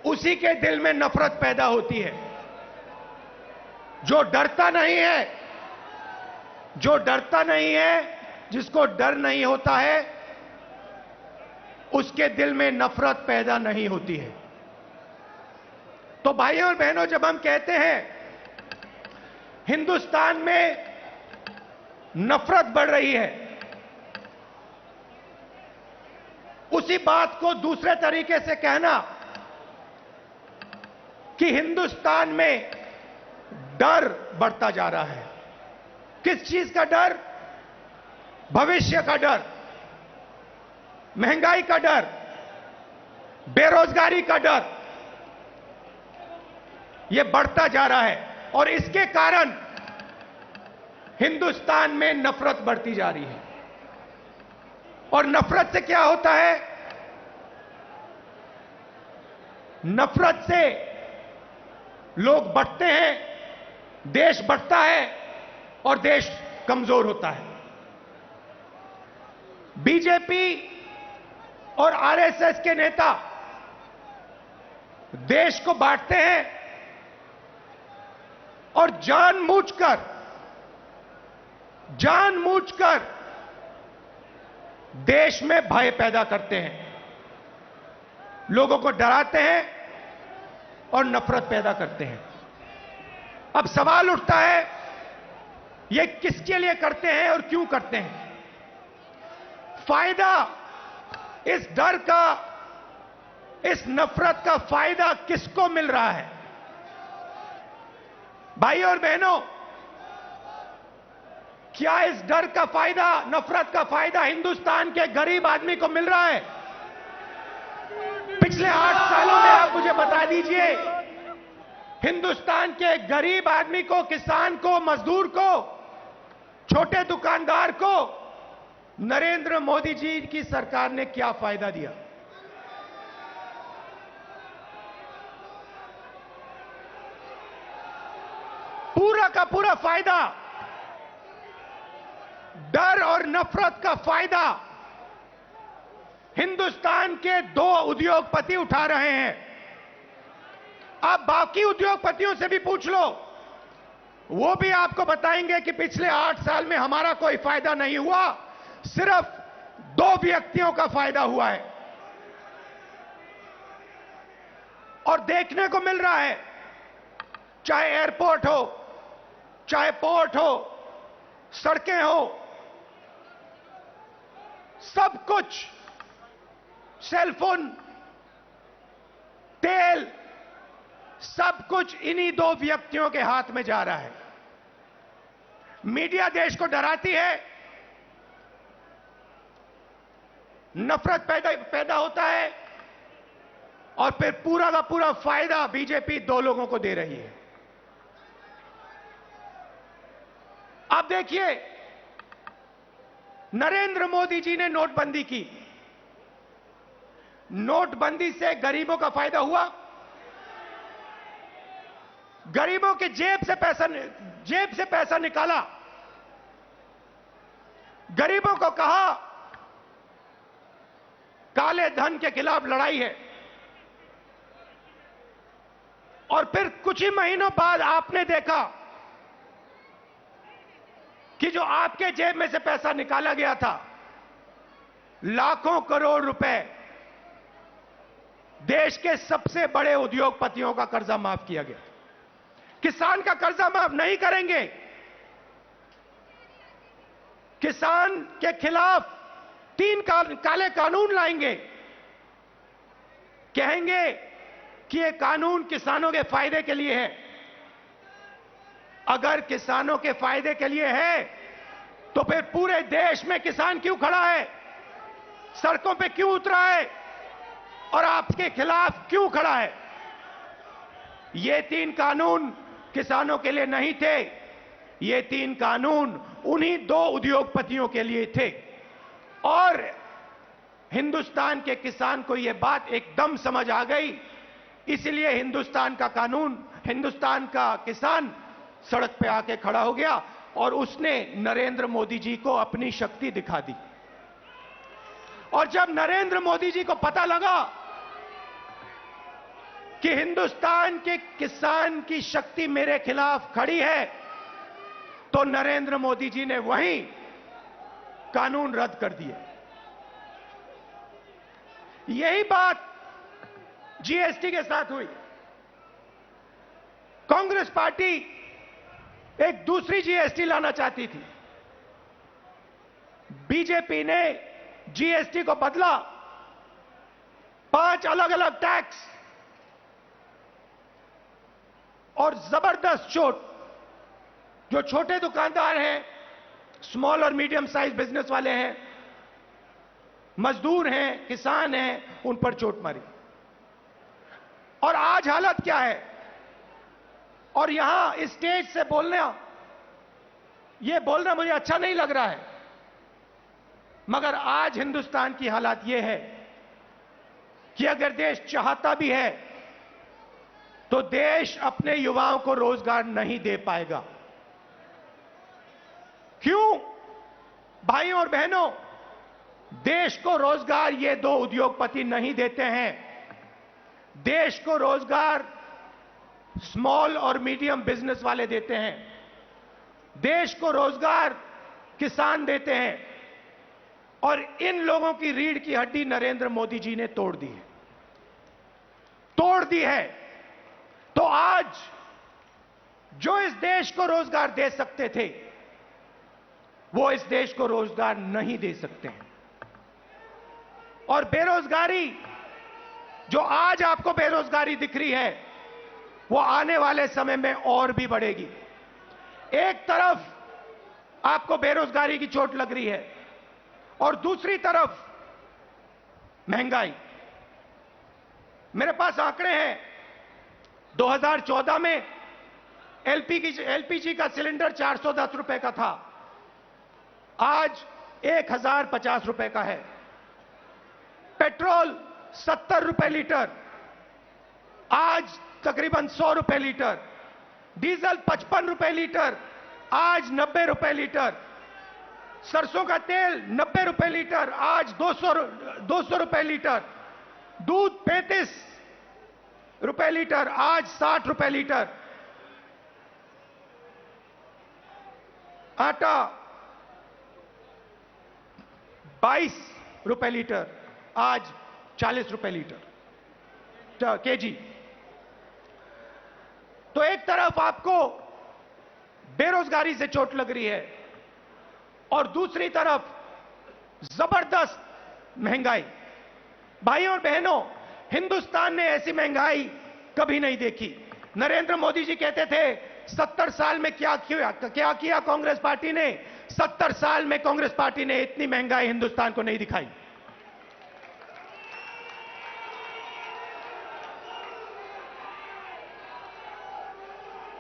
उसी के दिल में नफरत पैदा होती है। जो डरता नहीं है, जिसको डर नहीं होता है, उसके दिल में नफरत पैदा नहीं होती है। तो भाइयों और बहनों, जब हम कहते हैं हिंदुस्तान में नफरत बढ़ रही है, उसी बात को दूसरे तरीके से कहना कि हिंदुस्तान में डर बढ़ता जा रहा है। किस चीज का डर? भविष्य का डर, महंगाई का डर, बेरोजगारी का डर, यह बढ़ता जा रहा है। और इसके कारण हिंदुस्तान में नफरत बढ़ती जा रही है। और नफरत से क्या होता है? नफरत से लोग बढ़ते हैं, देश बढ़ता है और देश कमजोर होता है। बीजेपी और आरएसएस के नेता देश को बांटते हैं और जानबूझकर देश में भय पैदा करते हैं, लोगों को डराते हैं और नफरत पैदा करते हैं। अब सवाल उठता है, ये किसके लिए करते हैं और क्यों करते हैं? फायदा इस डर का, इस नफरत का फायदा किसको मिल रहा है? भाइयों और बहनों, क्या इस डर का फायदा, नफरत का फायदा हिंदुस्तान के गरीब आदमी को मिल रहा है? पिछले 8 सालों में आप मुझे बता दीजिए, हिंदुस्तान के गरीब आदमी को, किसान को, मजदूर को, छोटे दुकानदार को नरेंद्र मोदी जी की सरकार ने क्या फायदा दिया? पूरा का पूरा फायदा, डर और नफरत का फायदा हिंदुस्तान के 2 उद्योगपति उठा रहे हैं। आप बाकी उद्योगपतियों से भी पूछ लो, वो भी आपको बताएंगे कि पिछले 8 साल में हमारा कोई फायदा नहीं हुआ, सिर्फ 2 व्यक्तियों का फायदा हुआ है। और देखने को मिल रहा है, चाहे एयरपोर्ट हो, चाहे पोर्ट हो, सड़कें हो, सब कुछ, सेलफोन, तेल, सब कुछ इन्हीं 2 व्यक्तियों के हाथ में जा रहा है। मीडिया देश को डराती है, नफरत पैदा होता है और फिर पूरा का पूरा फायदा बीजेपी 2 लोगों को दे रही है। अब देखिए, नरेंद्र मोदी जी ने नोटबंदी की। नोटबंदी से गरीबों का फायदा हुआ? गरीबों के जेब से पैसा निकाला, गरीबों को कहा काले धन के खिलाफ लड़ाई है। और फिर कुछ ही महीनों बाद आपने देखा कि जो आपके जेब में से पैसा निकाला गया था, लाखों करोड़ रुपए, देश के सबसे बड़े उद्योगपतियों का कर्जा माफ किया गया। किसान का कर्जा माफ नहीं करेंगे। किसान के खिलाफ 3 काले कानून लाएंगे। कहेंगे कि ये कानून किसानों के फायदे के लिए है। अगर किसानों के फायदे के लिए है तो फिर पूरे देश में किसान क्यों खड़ा है, सड़कों पे क्यों उतरा है और आपके खिलाफ क्यों खड़ा है? ये 3 कानून किसानों के लिए नहीं थे। ये 3 कानून उन्हीं 2 उद्योगपतियों के लिए थे। और हिंदुस्तान के किसान को यह बात एकदम समझ आ गई, इसलिए हिंदुस्तान का कानून, हिंदुस्तान का किसान सड़क पे आके खड़ा हो गया और उसने नरेंद्र मोदी जी को अपनी शक्ति दिखा दी। और जब नरेंद्र मोदी जी को पता लगा कि हिंदुस्तान के किसान की शक्ति मेरे खिलाफ खड़ी है, तो नरेंद्र मोदी जी ने वहीं कानून रद्द कर दिए। यही बात जीएसटी के साथ हुई। कांग्रेस पार्टी एक दूसरी जीएसटी लाना चाहती थी। बीजेपी ने जीएसटी को बदला, 5 अलग अलग टैक्स और जबरदस्त चोट। जो छोटे दुकानदार हैं, स्मॉल और मीडियम साइज बिजनेस वाले हैं, मजदूर हैं, किसान हैं, उन पर चोट मारी। और आज हालत क्या है? और यहां स्टेज से बोलना मुझे अच्छा नहीं लग रहा है, मगर आज हिंदुस्तान की हालत यह है कि अगर देश चाहता भी है तो देश अपने युवाओं को रोजगार नहीं दे पाएगा। क्यों? भाइयों और बहनों, देश को रोजगार ये 2 उद्योगपति नहीं देते हैं। देश को रोजगार स्मॉल और मीडियम बिजनेस वाले देते हैं। देश को रोजगार किसान देते हैं। और इन लोगों की रीढ़ की हड्डी नरेंद्र मोदी जी ने तोड़ दी है, तोड़ दी है। तो आज जो इस देश को रोजगार दे सकते थे, वो इस देश को रोजगार नहीं दे सकते हैं। और बेरोजगारी, जो आज आपको बेरोजगारी दिख रही है, वो आने वाले समय में और भी बढ़ेगी। एक तरफ आपको बेरोजगारी की चोट लग रही है और दूसरी तरफ महंगाई। मेरे पास आंकड़े हैं। 2014 में एलपीजी का सिलेंडर 410 रुपए का था, आज 1050 रुपए का है। पेट्रोल 70 रुपए लीटर, आज तकरीबन 100 रुपए लीटर। डीजल 55 रुपए लीटर, आज 90 रुपए लीटर। सरसों का तेल 90 रुपए लीटर, आज 200 रुपए लीटर। दूध 35 रुपए लीटर, आज 60 रुपए लीटर। आटा 22 रुपए लीटर, आज 40 रुपए लीटर केजी। तो एक तरफ आपको बेरोजगारी से चोट लग रही है और दूसरी तरफ जबरदस्त महंगाई। भाइयों और बहनों, हिंदुस्तान ने ऐसी महंगाई कभी नहीं देखी। नरेंद्र मोदी जी कहते थे 70 साल में क्या किया कांग्रेस पार्टी ने। 70 साल में कांग्रेस पार्टी ने इतनी महंगाई हिंदुस्तान को नहीं दिखाई।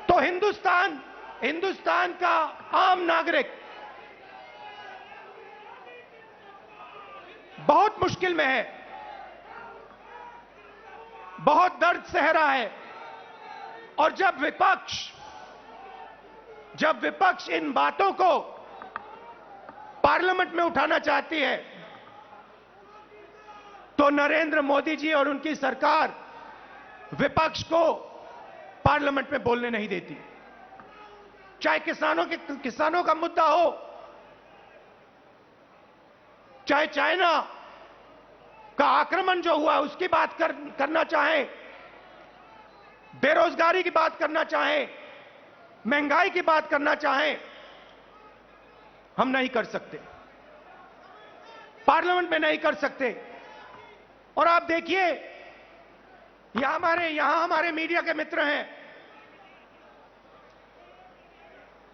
तो हिंदुस्तान का आम नागरिक बहुत मुश्किल में है, बहुत दर्द सह रहा है। और जब विपक्ष इन बातों को पार्लियामेंट में उठाना चाहती है, तो नरेंद्र मोदी जी और उनकी सरकार विपक्ष को पार्लियामेंट में बोलने नहीं देती। चाहे किसानों का मुद्दा हो, चाहे चाइना का आक्रमण जो हुआ उसकी बात करना चाहे, बेरोजगारी की बात करना चाहे, महंगाई की बात करना चाहे, हम नहीं कर सकते, पार्लियामेंट में नहीं कर सकते। और आप देखिए यहां हमारे मीडिया के मित्र हैं,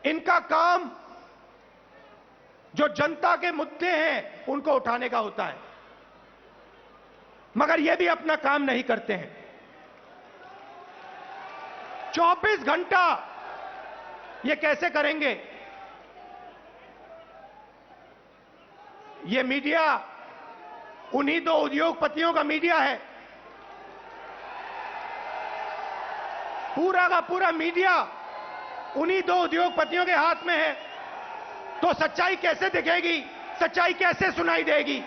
इनका काम जो जनता के मुद्दे हैं उनको उठाने का होता है, मगर ये भी अपना काम नहीं करते हैं। 24 घंटा ये कैसे करेंगे? ये मीडिया उन्हीं दो उद्योगपतियों का मीडिया है, पूरा का पूरा मीडिया उन्हीं दो उद्योगपतियों के हाथ में है। तो सच्चाई कैसे दिखेगी, सच्चाई कैसे सुनाई देगी?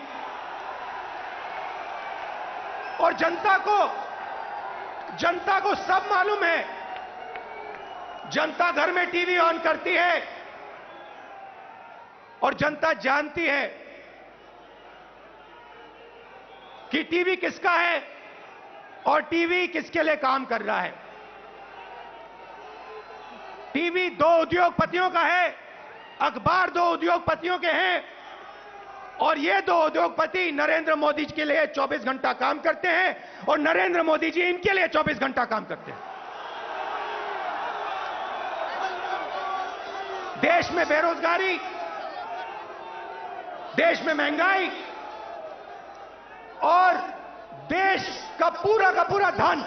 और जनता को सब मालूम है। जनता घर में टीवी ऑन करती है और जनता जानती है कि टीवी किसका है और टीवी किसके लिए काम कर रहा है। टीवी दो उद्योगपतियों का है, अखबार दो उद्योगपतियों के हैं, और ये दो उद्योगपति नरेंद्र मोदी जी के लिए 24 घंटा काम करते हैं और नरेंद्र मोदी जी इनके लिए 24 घंटा काम करते हैं। देश में बेरोजगारी, देश में महंगाई और देश का पूरा धन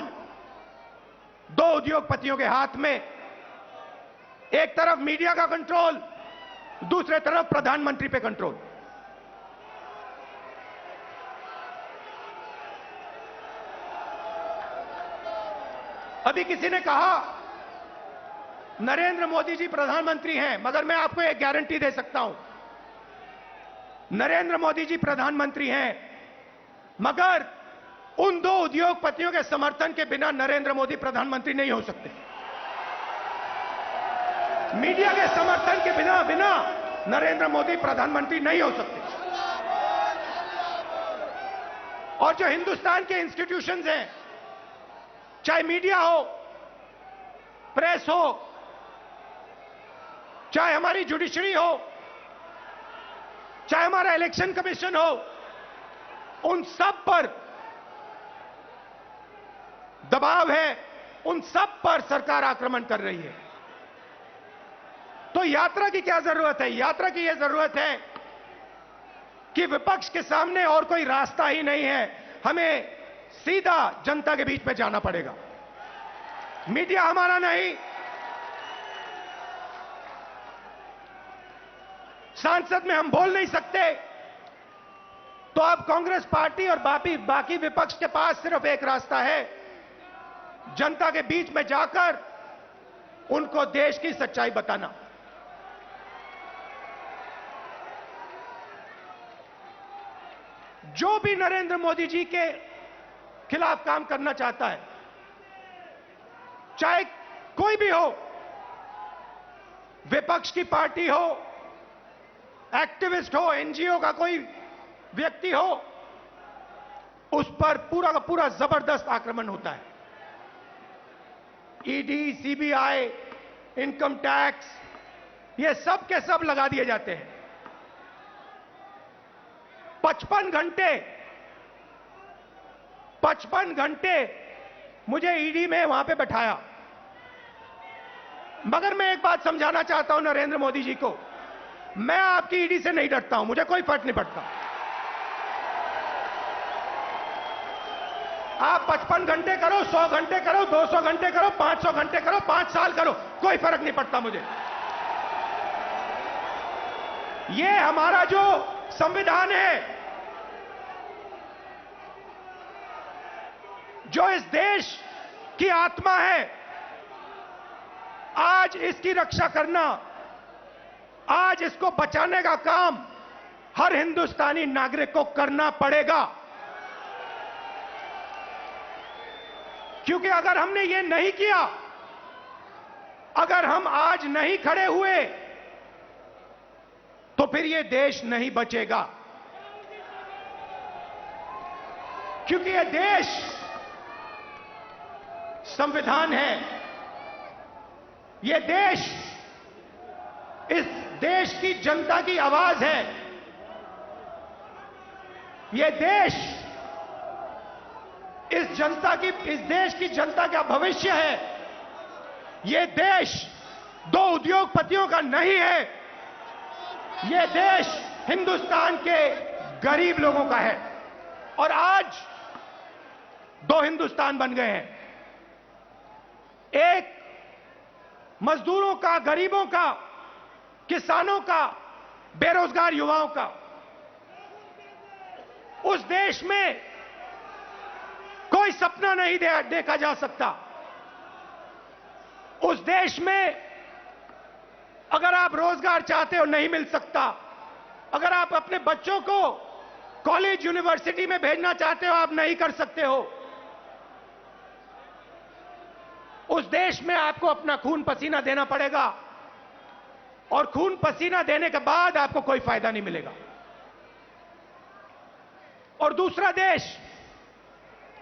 दो उद्योगपतियों के हाथ में। एक तरफ मीडिया का कंट्रोल, दूसरे तरफ प्रधानमंत्री पे कंट्रोल। अभी किसी ने कहा नरेंद्र मोदी जी प्रधानमंत्री हैं, मगर मैं आपको एक गारंटी दे सकता हूं, नरेंद्र मोदी जी प्रधानमंत्री हैं, मगर उन दो उद्योगपतियों के समर्थन के बिना नरेंद्र मोदी प्रधानमंत्री नहीं हो सकते। मीडिया के समर्थन के बिना नरेंद्र मोदी प्रधानमंत्री नहीं हो सकते। और जो हिंदुस्तान के इंस्टीट्यूशंस हैं, चाहे मीडिया हो, प्रेस हो, चाहे हमारी जुडिशरी हो, चाहे हमारा इलेक्शन कमीशन हो, उन सब पर दबाव है, उन सब पर सरकार आक्रमण कर रही है। तो यात्रा की क्या जरूरत है? यात्रा की यह जरूरत है कि विपक्ष के सामने और कोई रास्ता ही नहीं है, हमें सीधा जनता के बीच में जाना पड़ेगा। मीडिया हमारा नहीं, संसद में हम बोल नहीं सकते, तो अब कांग्रेस पार्टी और बाकी विपक्ष के पास सिर्फ एक रास्ता है, जनता के बीच में जाकर उनको देश की सच्चाई बताना। जो भी नरेंद्र मोदी जी के खिलाफ काम करना चाहता है, चाहे कोई भी हो, विपक्ष की पार्टी हो, एक्टिविस्ट हो, एनजीओ का कोई व्यक्ति हो, उस पर पूरा का पूरा जबरदस्त आक्रमण होता है। ईडी, सीबीआई, इनकम टैक्स, ये सब के सब लगा दिए जाते हैं। 55 घंटे मुझे ईडी में वहां पे बैठाया। मगर मैं एक बात समझाना चाहता हूं नरेंद्र मोदी जी को, मैं आपकी ईडी से नहीं डरता हूं, मुझे कोई फर्क नहीं पड़ता। आप 55 घंटे करो, 100 घंटे करो, 200 घंटे करो, 500 घंटे करो, 5 साल करो, कोई फर्क नहीं पड़ता मुझे। ये हमारा जो संविधान है, जो इस देश की आत्मा है, आज इसकी रक्षा करना, आज इसको बचाने का काम हर हिंदुस्तानी नागरिक को करना पड़ेगा। क्योंकि अगर हमने ये नहीं किया अगर हम आज नहीं खड़े हुए तो फिर ये देश नहीं बचेगा, क्योंकि ये देश संविधान है। ये देश इस देश की जनता की आवाज है। ये देश इस देश की जनता का भविष्य है। ये देश दो उद्योगपतियों का नहीं है। ये देश हिंदुस्तान के गरीब लोगों का है। और आज दो हिंदुस्तान बन गए हैं, एक मजदूरों का, गरीबों का, किसानों का, बेरोजगार युवाओं का। उस देश में कोई सपना नहीं देखा जा सकता। उस देश में अगर आप रोजगार चाहते हो नहीं मिल सकता। अगर आप अपने बच्चों को कॉलेज यूनिवर्सिटी में भेजना चाहते हो आप नहीं कर सकते हो। उस देश में आपको अपना खून पसीना देना पड़ेगा और खून पसीना देने के बाद आपको कोई फायदा नहीं मिलेगा। और दूसरा देश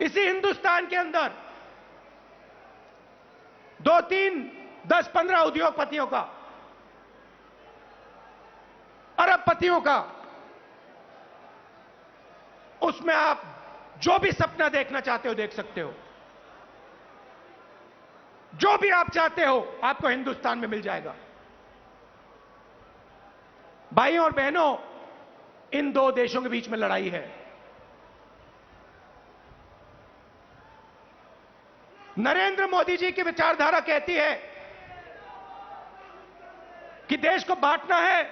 इसी हिंदुस्तान के अंदर 2, 3, 10, 15 उद्योगपतियों का, अरबपतियों का, उसमें आप जो भी सपना देखना चाहते हो देख सकते हो। जो भी आप चाहते हो आपको हिंदुस्तान में मिल जाएगा। भाइयों और बहनों, इन दो देशों के बीच में लड़ाई है। नरेंद्र मोदी जी की विचारधारा कहती है कि देश को बांटना है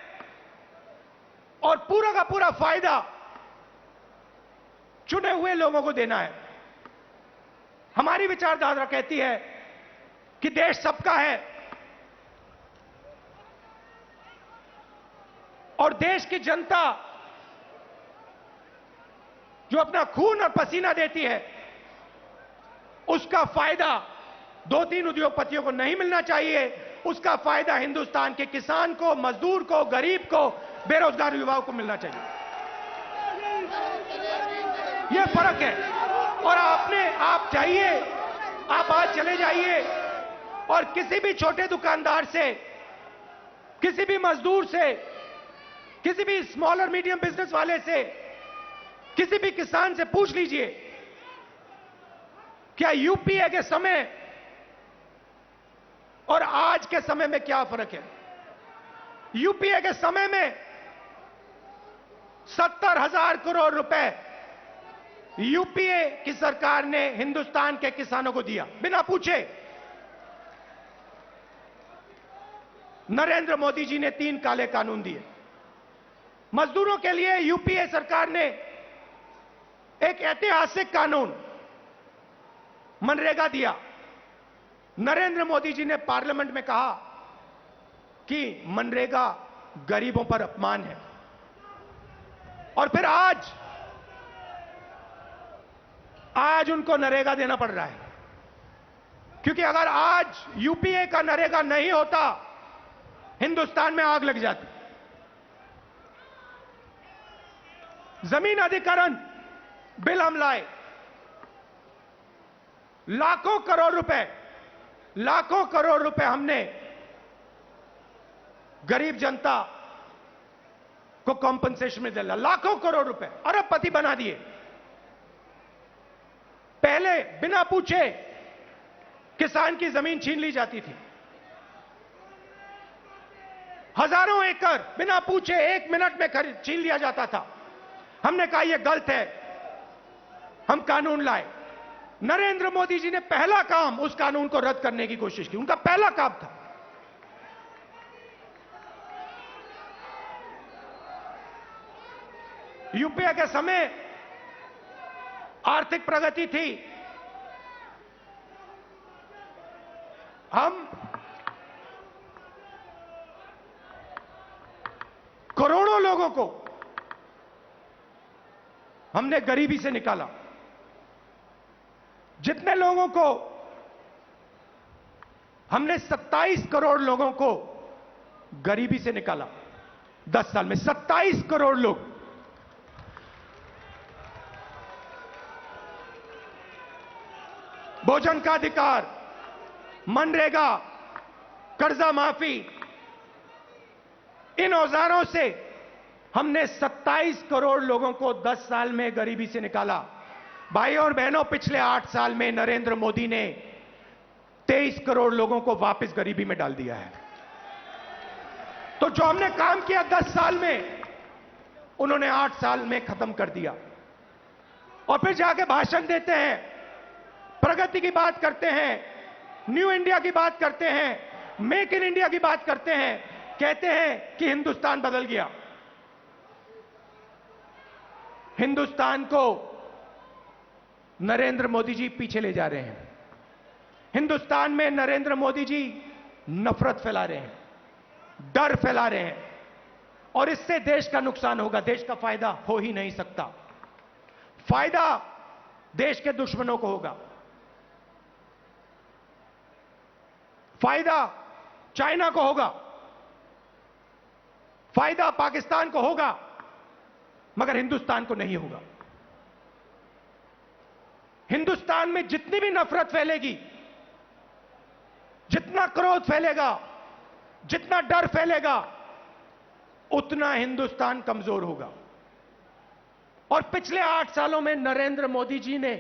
और पूरा का पूरा फायदा चुने हुए लोगों को देना है। हमारी विचारधारा कहती है कि देश सबका है और देश की जनता जो अपना खून और पसीना देती है उसका फायदा 2-3 उद्योगपतियों को नहीं मिलना चाहिए। उसका फायदा हिंदुस्तान के किसान को, मजदूर को, गरीब को, बेरोजगार युवाओं को मिलना चाहिए। यह फर्क है। और आप चाहिए, आप आज चले जाइए और किसी भी छोटे दुकानदार से, किसी भी मजदूर से, किसी भी स्मॉल और मीडियम बिजनेस वाले से, किसी भी किसान से पूछ लीजिए क्या यूपीए के समय और आज के समय में क्या फर्क है। यूपीए के समय में 70,000 करोड़ रुपए यूपीए की सरकार ने हिंदुस्तान के किसानों को दिया बिना पूछे। नरेंद्र मोदी जी ने 3 काले कानून दिए। मजदूरों के लिए यूपीए सरकार ने एक ऐतिहासिक कानून मनरेगा दिया। नरेंद्र मोदी जी ने पार्लियामेंट में कहा कि मनरेगा गरीबों पर अपमान है। और फिर आज उनको नरेगा देना पड़ रहा है, क्योंकि अगर आज यूपीए का नरेगा नहीं होता हिंदुस्तान में आग लग जाती। जमीन अधिग्रहण बिल हम लाए, लाखों करोड़ रुपए हमने गरीब जनता को कॉम्पनसेशन में दिला। लाखों करोड़ रुपए, अरबपति बना दिए। पहले बिना पूछे किसान की जमीन छीन ली जाती थी। हजारों एकड़ बिना पूछे 1 मिनट में छीन लिया जाता था। हमने कहा यह गलत है, हम कानून लाए। नरेंद्र मोदी जी ने पहला काम उस कानून को रद्द करने की कोशिश की। उनका पहला काम था। यूपीए के समय आर्थिक प्रगति थी। हम करोड़ों लोगों को हमने गरीबी से निकाला। जितने लोगों को हमने 27 करोड़ लोगों को गरीबी से निकाला 10 साल में। 27 करोड़ लोग। भोजन का अधिकार, मनरेगा, कर्जा माफी, इन औजारों से हमने 27 करोड़ लोगों को 10 साल में गरीबी से निकाला। भाइयों और बहनों, पिछले 8 साल में नरेंद्र मोदी ने 23 करोड़ लोगों को वापस गरीबी में डाल दिया है। तो जो हमने काम किया 10 साल में, उन्होंने 8 साल में खत्म कर दिया। और फिर जाके भाषण देते हैं, प्रगति की बात करते हैं, न्यू इंडिया की बात करते हैं, मेक इन इंडिया की बात करते हैं, कहते हैं कि हिंदुस्तान बदल गया। हिंदुस्तान को नरेंद्र मोदी जी पीछे ले जा रहे हैं। हिंदुस्तान में नरेंद्र मोदी जी नफरत फैला रहे हैं, डर फैला रहे हैं, और इससे देश का नुकसान होगा। देश का फायदा हो ही नहीं सकता। फायदा देश के दुश्मनों को होगा, फायदा चाइना को होगा, फायदा पाकिस्तान को होगा, मगर हिंदुस्तान को नहीं होगा। हिंदुस्तान में जितनी भी नफरत फैलेगी, जितना क्रोध फैलेगा, जितना डर फैलेगा, उतना हिंदुस्तान कमजोर होगा। और पिछले 8 सालों में नरेंद्र मोदी जी ने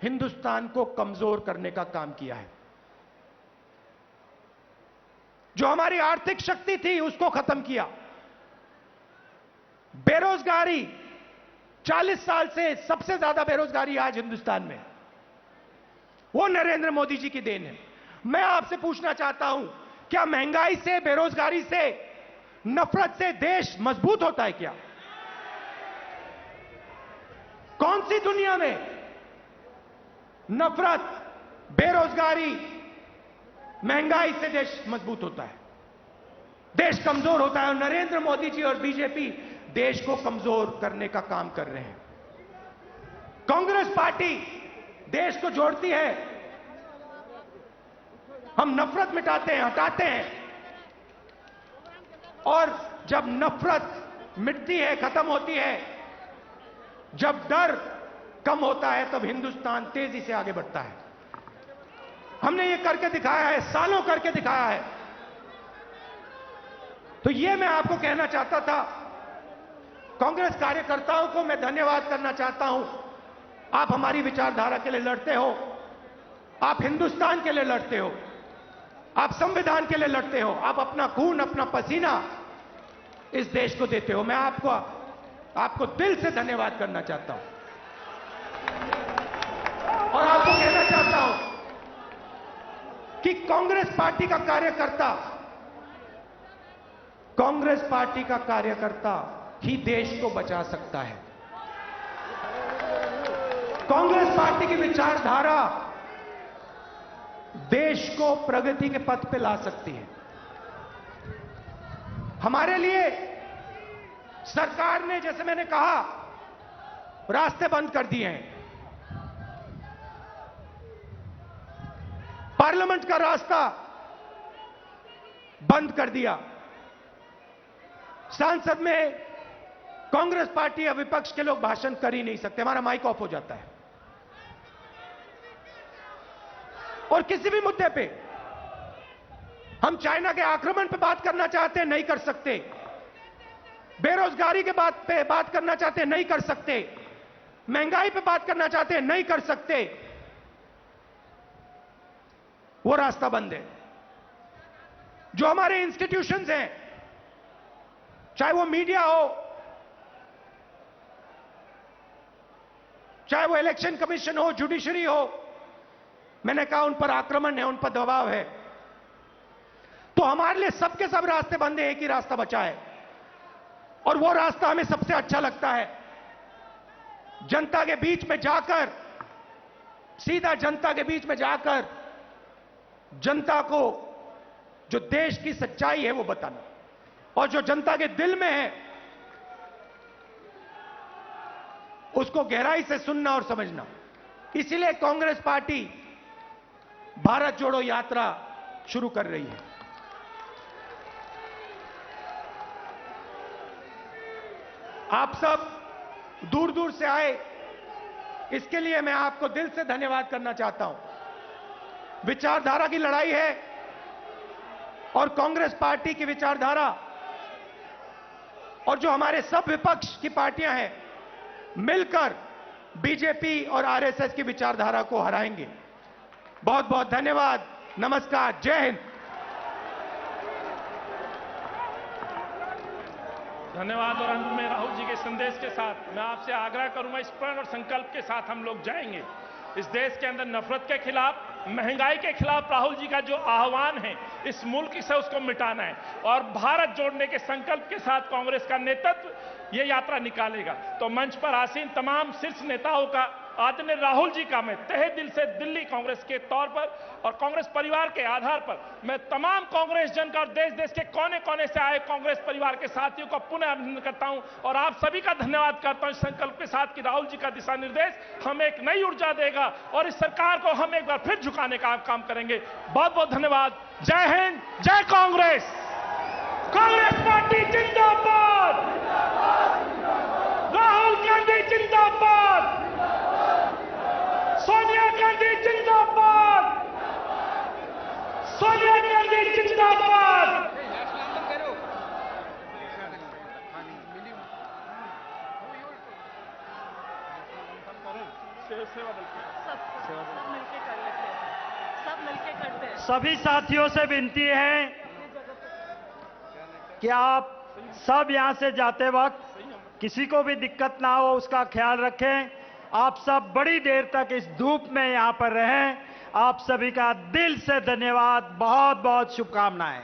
हिंदुस्तान को कमजोर करने का काम किया है। जो हमारी आर्थिक शक्ति थी उसको खत्म किया। बेरोजगारी, 40 साल से सबसे ज्यादा बेरोजगारी आज हिंदुस्तान में, वो नरेंद्र मोदी जी की देन है। मैं आपसे पूछना चाहता हूं, क्या महंगाई से, बेरोजगारी से, नफरत से देश मजबूत होता है क्या? कौन सी दुनिया में नफरत, बेरोजगारी, महंगाई से देश मजबूत होता है? देश कमजोर होता है। और नरेंद्र मोदी जी और बीजेपी देश को कमजोर करने का काम कर रहे हैं। कांग्रेस पार्टी देश को जोड़ती है। हम नफरत मिटाते हैं, हटाते हैं, और जब नफरत मिटती है, खत्म होती है, जब डर कम होता है, तब हिंदुस्तान तेजी से आगे बढ़ता है। हमने ये करके दिखाया है, सालों करके दिखाया है। तो ये मैं आपको कहना चाहता था। कांग्रेस कार्यकर्ताओं को मैं धन्यवाद करना चाहता हूं। आप हमारी विचारधारा के लिए लड़ते हो, आप हिंदुस्तान के लिए लड़ते हो, आप संविधान के लिए लड़ते हो, आप अपना खून, अपना पसीना इस देश को देते हो। मैं आपको दिल से धन्यवाद करना चाहता हूं। और आपको कहना चाहता हूं कि कांग्रेस पार्टी का कार्यकर्ता ही देश को बचा सकता है। कांग्रेस पार्टी की विचारधारा देश को प्रगति के पथ पे ला सकती है। हमारे लिए सरकार ने, जैसे मैंने कहा, रास्ते बंद कर दिए हैं। पार्लियामेंट का रास्ता बंद कर दिया। संसद में कांग्रेस पार्टी या विपक्ष के लोग भाषण कर ही नहीं सकते, हमारा माइक ऑफ हो जाता है। और किसी भी मुद्दे पे हम चाइना के आक्रमण पे बात करना चाहते हैं, नहीं कर सकते। बेरोजगारी के बात पे बात करना चाहते हैं, नहीं कर सकते। महंगाई पे बात करना चाहते हैं, नहीं कर सकते। वो रास्ता बंद है। जो हमारे इंस्टीट्यूशंस हैं, चाहे वो मीडिया हो, चाहे वो इलेक्शन कमीशन हो, जुडिशरी हो, मैंने कहा उन पर आक्रमण है, उन पर दबाव है। तो हमारे लिए सबके सब रास्ते बंद हैं, एक ही रास्ता बचा है, और वो रास्ता हमें सबसे अच्छा लगता है। जनता के बीच में जाकर, सीधा जनता के बीच में जाकर जनता को जो देश की सच्चाई है वो बताना, और जो जनता के दिल में है उसको गहराई से सुनना और समझना। इसीलिए कांग्रेस पार्टी भारत जोड़ो यात्रा शुरू कर रही है। आप सब दूर दूर से आए, इसके लिए मैं आपको दिल से धन्यवाद करना चाहता हूं। विचारधारा की लड़ाई है और कांग्रेस पार्टी की विचारधारा और जो हमारे सब विपक्ष की पार्टियां हैं मिलकर बीजेपी और आरएसएस की विचारधारा को हराएंगे। बहुत बहुत धन्यवाद। नमस्कार। जय हिंद। धन्यवाद। और अंत में राहुल जी के संदेश के साथ मैं आपसे आग्रह करूंगा, इस प्रण और संकल्प के साथ हम लोग जाएंगे। इस देश के अंदर नफरत के खिलाफ, महंगाई के खिलाफ राहुल जी का जो आह्वान है, इस मुल्क से उसको मिटाना है और भारत जोड़ने के संकल्प के साथ कांग्रेस का नेतृत्व ये यात्रा निकालेगा। तो मंच पर आसीन तमाम शीर्ष नेताओं का, आदरणीय राहुल जी का मैं तहे दिल से दिल्ली कांग्रेस के तौर पर और कांग्रेस परिवार के आधार पर मैं तमाम कांग्रेस जन का और देश देश के कोने कोने से आए कांग्रेस परिवार के साथियों का पुनः अभिनंदन करता हूं और आप सभी का धन्यवाद करता हूं इस संकल्प के साथ कि राहुल जी का दिशा निर्देश हमें एक नई ऊर्जा देगा और इस सरकार को हम एक बार फिर झुकाने का काम करेंगे। बहुत बहुत धन्यवाद। जय हिंद, जय कांग्रेस। कांग्रेस पार्टी जिंदाबाद, राहुल गांधी जिंदाबाद, सोनिया गांधी जिंदाबाद, सोनिया गांधी जिंदाबाद। सभी साथियों से विनती है कि आप सब यहां से जाते वक्त किसी को भी दिक्कत ना हो उसका ख्याल रखें। आप सब बड़ी देर तक इस धूप में यहां पर रहें। आप सभी का दिल से धन्यवाद। बहुत बहुत शुभकामनाएं।